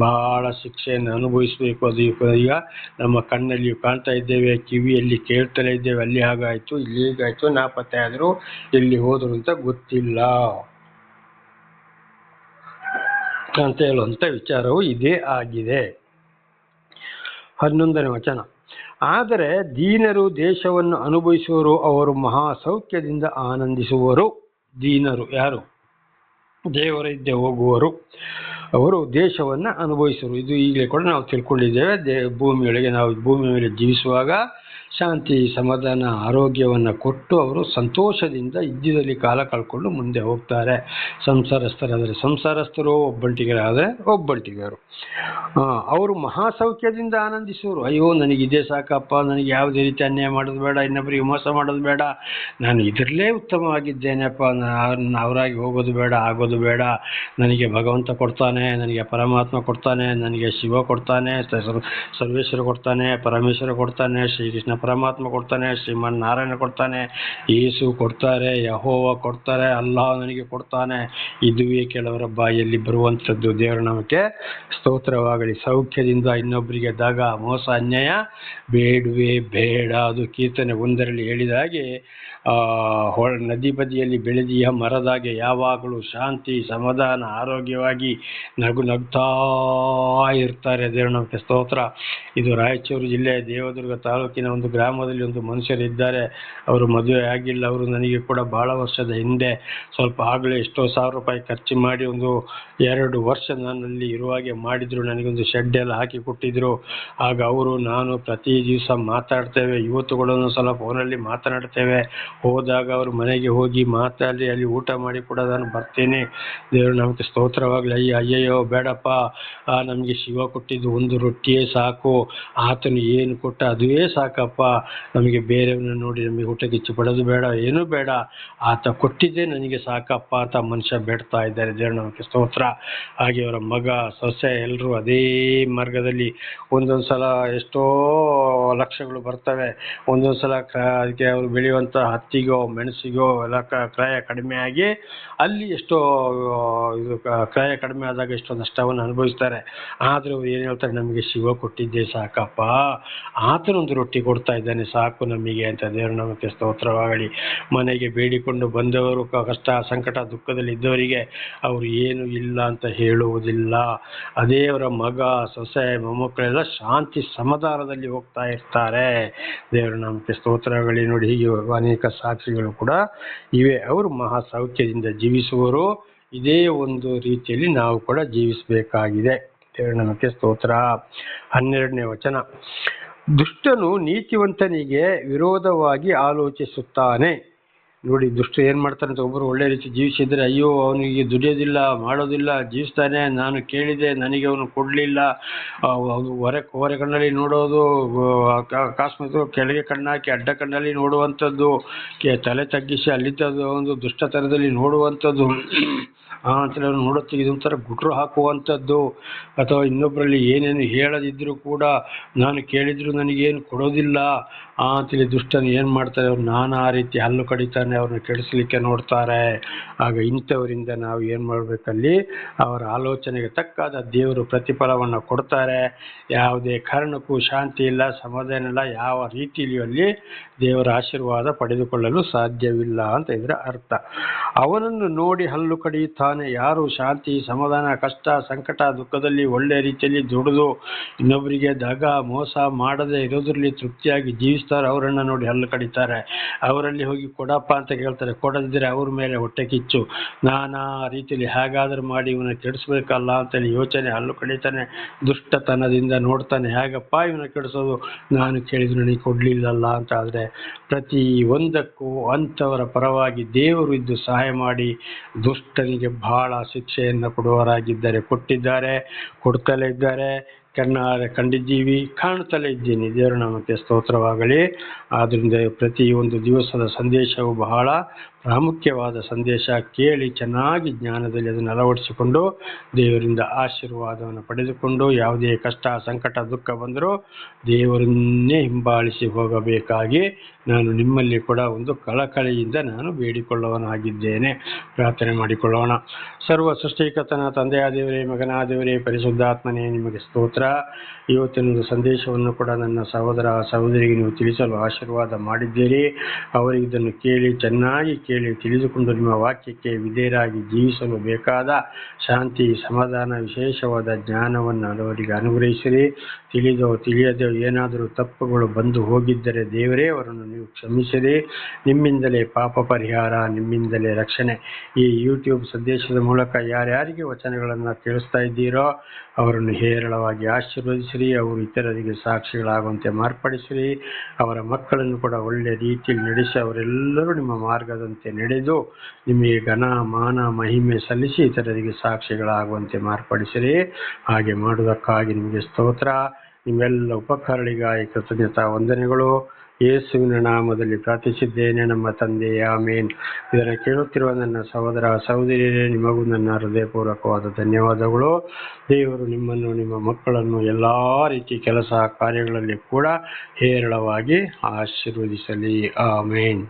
ಬಹಳ ಶಿಕ್ಷೆಯನ್ನು ಅನುಭವಿಸಬೇಕು. ಅದು ಈಗ ನಮ್ಮ ಕಣ್ಣಲ್ಲಿಯೂ ಕಾಣ್ತಾ ಇದ್ದೇವೆ, ಕಿವಿಯಲ್ಲಿ ಕೇಳ್ತಲೇ ಇದ್ದೇವೆ. ಅಲ್ಲಿ ಹಾಗಾಯಿತು, ಇಲ್ಲಿ ಹೀಗಾಯಿತು, ನಾಪತ್ತೆ ಆದರೂ ಎಲ್ಲಿ ಹೋದ್ರು ಅಂತ ಗೊತ್ತಿಲ್ಲ ಅಂತ ಹೇಳುವಂಥ ವಿಚಾರವು ಇದೇ ಆಗಿದೆ. 11ನೇ ವಚನ, ಆದರೆ ದೀನರು ದೇಶವನ್ನು ಅನುಭವಿಸುವರು, ಅವರು ಮಹಾ ಸೌಖ್ಯದಿಂದ ಆನಂದಿಸುವರು. ದೀನರು ಯಾರು? ದೇವರ ಇದ್ದೇ ಹೋಗುವರು, ಅವರು ದೇಶವನ್ನು ಅನುಭವಿಸುವರು. ಇದು ಈಗಲೇ ಕೂಡ ನಾವು ತಿಳ್ಕೊಂಡಿದ್ದೇವೆ. ಭೂಮಿಯೊಳಗೆ ನಾವು ಭೂಮಿ ಮೇಲೆ ಜೀವಿಸುವಾಗ ಶಾಂತಿ ಸಮಾಧಾನ ಆರೋಗ್ಯವನ್ನು ಕೊಟ್ಟು ಅವರು ಸಂತೋಷದಿಂದ ಇದ್ದಿದಲ್ಲಿ ಕಾಲ ಕಳ್ಕೊಂಡು ಮುಂದೆ ಹೋಗ್ತಾರೆ. ಸಂಸಾರಸ್ಥರಾದರೆ ಸಂಸಾರಸ್ಥರು, ಒಬ್ಬಂಟಿಗರಾದರೆ ಒಬ್ಬಂಟಿಗರು. ಅವರು ಮಹಾಸೌಖ್ಯದಿಂದ ಆನಂದಿಸುವರು. ಅಯ್ಯೋ, ನನಗೆ ಇದೇ ಸಾಕಪ್ಪ, ನನಗೆ ಯಾವುದೇ ರೀತಿ ಅನ್ಯಾಯ ಮಾಡೋದು ಬೇಡ, ಇನ್ನೊಬ್ಬರಿಗೆ ಮೋಸ ಮಾಡೋದು ಬೇಡ, ನಾನು ಇದರಲ್ಲೇ ಉತ್ತಮವಾಗಿದ್ದೇನೆಪ್ಪ, ಅವರಾಗಿ ಹೋಗೋದು ಬೇಡ, ಆಗೋದು ಬೇಡ, ನನಗೆ ಭಗವಂತ ಕೊಡ್ತಾನೆ, ನನಗೆ ಪರಮಾತ್ಮ ಕೊಡ್ತಾನೆ, ನನಗೆ ಶಿವ ಕೊಡ್ತಾನೆ, ಸರ್ವೇಶ್ವರ ಕೊಡ್ತಾನೆ, ಪರಮೇಶ್ವರ ಕೊಡ್ತಾನೆ, ಶ್ರೀಕೃಷ್ಣ ಪರಮಾತ್ಮ ಕೊಡ್ತಾನೆ, ಶ್ರೀಮನ್ ನಾರಾಯಣ ಕೊಡ್ತಾನೆ, ಯೇಸು ಕೊಡ್ತಾರೆ, ಯಹೋವ ಕೊಡ್ತಾರೆ, ಅಲ್ಲಾಹ್ ನನಗೆ ಕೊಡ್ತಾನೆ. ಇದುವೇ ಕೆಲವರ ಬಾಯಲ್ಲಿ ಬರುವಂಥದ್ದು. ದೇವರ ನಾಮಕ್ಕೆ ಸ್ತೋತ್ರವಾಗಲಿ. ಸೌಖ್ಯದಿಂದ ಇನ್ನೊಬ್ಬರಿಗೆ ದಾಗ, ಮೋಸ, ಅನ್ಯಾಯ ಬೇಡವೇ ಬೇಡ. ಅದು ಕೀರ್ತನೆ 1ರಲ್ಲಿ ಹೇಳಿದ ಹಾಗೆ ನದಿ ಬದಿಯಲ್ಲಿ ಬೆಳೆದಿಯ ಮರದಾಗೆ ಯಾವಾಗಲೂ ಶಾಂತಿ, ಸಮಾಧಾನ, ಆರೋಗ್ಯವಾಗಿ ನಗ್ತಾ ಇರ್ತಾರೆ. ದೇವರ ನಾಮಕ್ಕೆ ಸ್ತೋತ್ರ. ಇದು ರಾಯಚೂರು ಜಿಲ್ಲೆಯ ದೇವದುರ್ಗ ತಾಲೂಕಿನ ಒಂದು ಗ್ರಾಮದಲ್ಲಿ ಒಂದು ಮನುಷ್ಯರಿದ್ದಾರೆ. ಅವರು ಮದುವೆ ಆಗಿಲ್ಲ. ಅವರು ನನಗೆ ಕೂಡ ಬಹಳ ವರ್ಷದ ಹಿಂದೆ ಸ್ವಲ್ಪ ಆಗಲೇ ಎಷ್ಟೋ ಸಾವಿರ ರೂಪಾಯಿ ಖರ್ಚು ಮಾಡಿ ಒಂದು 2 ವರ್ಷ ನಾನಲ್ಲಿ ಇರುವಾಗೆ ಮಾಡಿದ್ರು. ನನಗೊಂದು ಶೆಡ್ ಎಲ್ಲ ಹಾಕಿ ಕೊಟ್ಟಿದ್ರು. ಆಗ ಅವರು ನಾನು ಪ್ರತಿ ದಿವಸ ಮಾತಾಡ್ತೇವೆ. ಇವತ್ತುಗಳನ್ನು ಸಲ ಫೋನಲ್ಲಿ ಮಾತನಾಡ್ತೇವೆ. ಹೋದಾಗ ಅವರು ಮನೆಗೆ ಹೋಗಿ ಮಾತಾಡಿ ಅಲ್ಲಿ ಊಟ ಮಾಡಿ ಕೂಡ ನಾನು ಬರ್ತೇನೆ. ದೇವರು ನಮಗೆ ಸ್ತೋತ್ರವಾಗಲಿ. ಅಯ್ಯಯ್ಯೋ ಬೇಡಪ್ಪ, ನಮಗೆ ಶಿವ ಕೊಟ್ಟಿದ್ದು ಒಂದು ರೊಟ್ಟಿಯೇ ಸಾಕು, ಆತನು ಏನು ಕೊಟ್ಟ ಅದುವೇ ಸಾಕಪ್ಪ, ನಮಗೆ ಬೇರೆಯವನ್ನ ನೋಡಿ ನಮಗೆ ಊಟ ಕಿಚ್ಚು ಪಡೋದು ಬೇಡ, ಏನೂ ಬೇಡ, ಆತ ಕೊಟ್ಟಿದ್ದೇ ನನಗೆ ಸಾಕಪ್ಪ ಅಂತ ಮನುಷ್ಯ ಬೇಡ್ತಾ ಇದ್ದಾರೆ. ದೇವರು ನಮಗೆ ಸ್ತೋತ್ರ. ಹಾಗೆ ಅವರ ಮಗ, ಸೊಸೆ ಎಲ್ಲರೂ ಅದೇ ಮಾರ್ಗದಲ್ಲಿ ಒಂದೊಂದು ಸಲ ಎಷ್ಟೋ ಲಕ್ಷಗಳು ಬರ್ತವೆ. ಒಂದೊಂದು ಸಲ ಅದಕ್ಕೆ ಅವರು ಬೆಳೆಯುವಂಥ ಹತ್ತಿಗೋ ಮೆಣಸಿಗೋ ಎಲ್ಲ ಕ್ರಯ ಕಡಿಮೆ ಆಗಿ ಅಲ್ಲಿ ಎಷ್ಟೋ ಇದು ಕ್ರಯ ಕಡಿಮೆ ಆದಾಗ ಎಷ್ಟೋ ನಷ್ಟವನ್ನು ಅನುಭವಿಸ್ತಾರೆ. ಆದರೆ ಅವ್ರು ಏನು ಹೇಳ್ತಾರೆ, ನಮಗೆ ಶಿವ ಕೊಟ್ಟಿದ್ದೇ ಸಾಕಪ್ಪ, ಆತನೊಂದು ರೊಟ್ಟಿ ಕೊಡ್ತಾ ಇದ್ದಾನೆ ಸಾಕು ನಮಗೆ ಅಂತ. ದೇವರ ನಾಮಕ್ಕೆ ಸ್ತೋತ್ರವಾಗಲಿ. ಮನೆಗೆ ಬೇಡಿಕೊಂಡು ಬಂದವರು ಕಷ್ಟ, ಸಂಕಟ, ದುಃಖದಲ್ಲಿ ಇದ್ದವರಿಗೆ ಅವರು ಏನು ಇಲ್ಲ ಅಂತ ಹೇಳುವುದಿಲ್ಲ. ಅದೇ ಅವರ ಮಗ, ಸೊಸೆ, ಮೊಮ್ಮಕ್ಕಳೆಲ್ಲ ಶಾಂತಿ ಸಮಾಧಾನದಲ್ಲಿ ಹೋಗ್ತಾ ಇರ್ತಾರೆ. ದೇವರ ನಾಮಕ್ಕೆ ಸ್ತೋತ್ರವಾಗಲಿ. ನೋಡಿ, ಹೀಗೆ ಅನೇಕ ಸಾಕ್ಷಿಗಳು ಕೂಡ ಇವೆ. ಅವರು ಮಹಾ ಸೌಖ್ಯದಿಂದ ಜೀವಿಸುವರು. ಇದೇ ಒಂದು ರೀತಿಯಲ್ಲಿ ನಾವು ಕೂಡ ಜೀವಿಸಬೇಕಾಗಿದೆ. ದೇವರ ನಾಮಕ್ಕೆ ಸ್ತೋತ್ರ. 12ನೇ ವಚನ. ದುಷ್ಟನು ನೀತಿವಂತನಿಗೆ ವಿರೋಧವಾಗಿ ಆಲೋಚಿಸುತ್ತಾನೆ. ನೋಡಿ, ದುಷ್ಟ ಏನು ಮಾಡ್ತಾನೆ ಅಂತ, ಒಬ್ಬರು ಒಳ್ಳೆ ರೀತಿ ಜೀವಿಸಿದರೆ ಅಯ್ಯೋ ಅವನಿಗೆ ದುಡಿಯೋದಿಲ್ಲ, ಮಾಡೋದಿಲ್ಲ, ಜೀವಿಸ್ತಾನೆ, ನಾನು ಕೇಳಿದೆ ನನಗೆ ಅವನು ಕೊಡಲಿಲ್ಲ, ಹೊರೆ ಕಣ್ಣಲ್ಲಿ ನೋಡೋದು, ಅಕಸ್ಮಾತ್ ಕೆಳಗೆ ಕಣ್ಣಾಕಿ ಅಡ್ಡ ಕಣ್ಣಲ್ಲಿ ನೋಡುವಂಥದ್ದು, ತಲೆ ತಗ್ಗಿಸಿ ಅಲ್ಲಿ ಒಂದು ದುಷ್ಟತನದಲ್ಲಿ ನೋಡುವಂಥದ್ದು, ಅಂತೇಳಿ ಅವನು ನೋಡುತ್ತೆ ಇದೊಂಥರ ಗುಟ್ರು ಹಾಕುವಂಥದ್ದು, ಅಥವಾ ಇನ್ನೊಬ್ಬರಲ್ಲಿ ಏನೇನು ಹೇಳದಿದ್ದರೂ ಕೂಡ ನಾನು ಕೇಳಿದ್ರು ನನಗೇನು ಕೊಡೋದಿಲ್ಲ ಅಂತೇಳಿ ದುಷ್ಟನು ಏನು ಮಾಡ್ತಾರೆ, ಅವ್ರು ನಾನಾ ರೀತಿ ಹಲ್ಲು ಕಡಿತಾನೆ, ಅವ್ರನ್ನ ಕೆಡಿಸ್ಲಿಕ್ಕೆ ನೋಡ್ತಾರೆ. ಆಗ ಇಂಥವರಿಂದ ನಾವು ಏನು ಮಾಡಬೇಕಲ್ಲಿ, ಅವರ ಆಲೋಚನೆಗೆ ತಕ್ಕಾದ ದೇವರು ಪ್ರತಿಫಲವನ್ನು ಕೊಡ್ತಾರೆ. ಯಾವುದೇ ಕಾರಣಕ್ಕೂ ಶಾಂತಿ ಇಲ್ಲ, ಸಮಾಧಾನ ಇಲ್ಲ, ಯಾವ ರೀತಿಯಲ್ಲಿಯೂ ಅಲ್ಲಿ ದೇವರ ಆಶೀರ್ವಾದ ಪಡೆದುಕೊಳ್ಳಲು ಸಾಧ್ಯವಿಲ್ಲ ಅಂತ ಇದರ ಅರ್ಥ. ಅವನನ್ನು ನೋಡಿ ಹಲ್ಲು ಕಡಿಯುತ್ತಾನೆ. ಯಾರು ಶಾಂತಿ, ಸಮಾಧಾನ, ಕಷ್ಟ, ಸಂಕಟ, ದುಃಖದಲ್ಲಿ ಒಳ್ಳೆ ರೀತಿಯಲ್ಲಿ ದುಡಿದು ಇನ್ನೊಬ್ಬರಿಗೆ ದಗ, ಮೋಸ ಮಾಡದೆ ಇರೋದ್ರಲ್ಲಿ ತೃಪ್ತಿಯಾಗಿ ಜೀವಿಸ್ತಾರೆ, ಅವರನ್ನು ನೋಡಿ ಹಲ್ಲು ಕಡಿತಾರೆ. ಅವರಲ್ಲಿ ಹೋಗಿ ಕೊಡಪ್ಪ ಅಂತ ಕೇಳ್ತಾರೆ, ಕೊಡದಿದ್ದರೆ ಅವ್ರ ಮೇಲೆ ಹೊಟ್ಟೆ ಕಿಚ್ಚು, ನಾನಾ ರೀತಿಯಲ್ಲಿ ಹೇಗಾದರೂ ಮಾಡಿ ಇವನ್ನ ಕೆಡಿಸ್ಬೇಕಲ್ಲ ಅಂತೇಳಿ ಯೋಚನೆ, ಹಲ್ಲು ಕಡಿತಾನೆ, ದುಷ್ಟತನದಿಂದ ನೋಡ್ತಾನೆ, ಹೇಗಪ್ಪ ಇವನ್ನ ಕೆಡಿಸೋದು, ನಾನು ಕೇಳಿದ್ರು ನನಗೆ ಕೊಡಲಿಲ್ಲಲ್ಲ ಅಂತ. ಆದರೆ ಪ್ರತಿ ಒಂದಕ್ಕೂ ಅಂಥವರ ಪರವಾಗಿ ದೇವರು ಇದ್ದು ಸಹಾಯ ಮಾಡಿ ದುಷ್ಟನಿಗೆ ಬಹಳ ಶಿಕ್ಷೆಯನ್ನು ಕೊಡುವವರಾಗಿದ್ದಾರೆ, ಕೊಟ್ಟಿದ್ದಾರೆ, ಕೊಡ್ತಲೇ ಇದ್ದಾರೆ. ಕಂಡಿದ್ದೀವಿ, ಕಾಣುತ್ತಲೇ ಇದ್ದೀನಿ. ದೇವರ ನಾಮಕ್ಕೆ ಸ್ತೋತ್ರವಾಗಲಿ. ಆದ್ದರಿಂದ ಪ್ರತಿ ಒಂದು ದಿವಸದ ಸಂದೇಶವು ಬಹಳ ಪ್ರಾಮುಖ್ಯವಾದ ಸಂದೇಶ. ಕೇಳಿ ಚೆನ್ನಾಗಿ ಜ್ಞಾನದಲ್ಲಿ ಅದನ್ನು ಅಳವಡಿಸಿಕೊಂಡು ದೇವರಿಂದ ಆಶೀರ್ವಾದವನ್ನು ಪಡೆದುಕೊಂಡು ಯಾವುದೇ ಕಷ್ಟ, ಸಂಕಟ, ದುಃಖ ಬಂದರೂ ದೇವರನ್ನೇ ಹಿಂಬಾಲಿಸಿ ಹೋಗಬೇಕಾಗಿ ನಾನು ನಿಮ್ಮಲ್ಲಿ ಕೂಡ ಒಂದು ಕಳಕಳಿಯಿಂದ ನಾನು ಬೇಡಿಕೊಳ್ಳುವನಾಗಿದ್ದೇನೆ. ಪ್ರಾರ್ಥನೆ ಮಾಡಿಕೊಳ್ಳೋಣ. ಸರ್ವ ಸೃಷ್ಟಿಕರ್ತನ ತಂದೆಯ ದೇವರೇ, ಮಗನ ದೇವರೇ, ಪರಿಶುದ್ಧಾತ್ಮನೇ, ನಿಮಗೆ ಸ್ತೋತ್ರ. ಇವತ್ತಿನ ಸಂದೇಶವನ್ನು ಕೂಡ ನನ್ನ ಸಹೋದರ ಸಹೋದರಿಗೆ ನೀವು ತಿಳಿಸಲು ಆಶೀರ್ವಾದ ಮಾಡಿದ್ದೀರಿ. ಅವರಿಗೆ ಇದನ್ನು ಚೆನ್ನಾಗಿ ಕೇಳಿ ತಿಳಿದುಕೊಂಡು ನಿಮ್ಮ ವಾಕ್ಯಕ್ಕೆ ವಿಧೇಯರಾಗಿ ಜೀವಿಸಲು ಬೇಕಾದ ಶಾಂತಿ, ಸಮಾಧಾನ, ವಿಶೇಷವಾದ ಜ್ಞಾನವನ್ನು ಅವರಿಗೆ ಅನುಗ್ರಹಿಸಿರಿ. ತಿಳಿಯದೆ ಏನಾದರೂ ತಪ್ಪುಗಳು ಬಂದು ಹೋಗಿದ್ದರೆ ದೇವರೇ ಅವರನ್ನು ನೀವು ಕ್ಷಮಿಸಿರಿ. ನಿಮ್ಮಿಂದಲೇ ಪಾಪ ಪರಿಹಾರ, ನಿಮ್ಮಿಂದಲೇ ರಕ್ಷಣೆ. ಈ ಯೂಟ್ಯೂಬ್ ಸಂದೇಶದ ಮೂಲಕ ಯಾರ್ಯಾರಿಗೆ ವಚನಗಳನ್ನು ತಿಳಿಸ್ತಾ ಇದ್ದೀರೋ ಅವರನ್ನು ಹೇರಳವಾಗಿ ಆಶೀರ್ವದಿಸಿರಿ. ಅವರು ಇತರರಿಗೆ ಸಾಕ್ಷಿಗಳಾಗುವಂತೆ ಮಾರ್ಪಡಿಸಿರಿ. ಅವರ ಮಕ್ಕಳನ್ನು ಕೂಡ ಒಳ್ಳೆಯ ರೀತಿಯಲ್ಲಿ ನಡೆಸಿ ಅವರೆಲ್ಲರೂ ನಿಮ್ಮ ಮಾರ್ಗದಂತೆ ನಡೆದು ನಿಮಗೆ ಘನ, ಮಾನ, ಮಹಿಮೆ ಸಲ್ಲಿಸಿ ಇತರರಿಗೆ ಸಾಕ್ಷಿಗಳಾಗುವಂತೆ ಮಾರ್ಪಡಿಸಿರಿ. ಹಾಗೆ ಮಾಡುವುದಕ್ಕಾಗಿ ನಿಮಗೆ ಸ್ತೋತ್ರ. ನಿಮ್ಮೆಲ್ಲ ಉಪಕಾರಗಳಿಗಾಗಿ ಕೃತಜ್ಞತಾ ವಂದನೆಗಳು. ಯೇಸುವಿನ ನಾಮದಲ್ಲಿ ಪ್ರಾರ್ಥಿಸಿದ್ದೇನೆ ನಮ್ಮ ತಂದೆಯೇ, ಆಮೇನ್. ಇದನ್ನು ಕೇಳುತ್ತಿರುವ ನನ್ನ ಸಹೋದರ ಸಹೋದರಿಯರೇ, ನಿಮಗೂ ನನ್ನ ಹೃದಯಪೂರ್ವಕವಾದ ಧನ್ಯವಾದಗಳು. ದೇವರು ನಿಮ್ಮನ್ನು, ನಿಮ್ಮ ಮಕ್ಕಳನ್ನು ಎಲ್ಲ ರೀತಿ ಕೆಲಸ ಕಾರ್ಯಗಳಲ್ಲಿ ಕೂಡ ಹೇರಳವಾಗಿ ಆಶೀರ್ವದಿಸಲಿ. ಆಮೇನ್.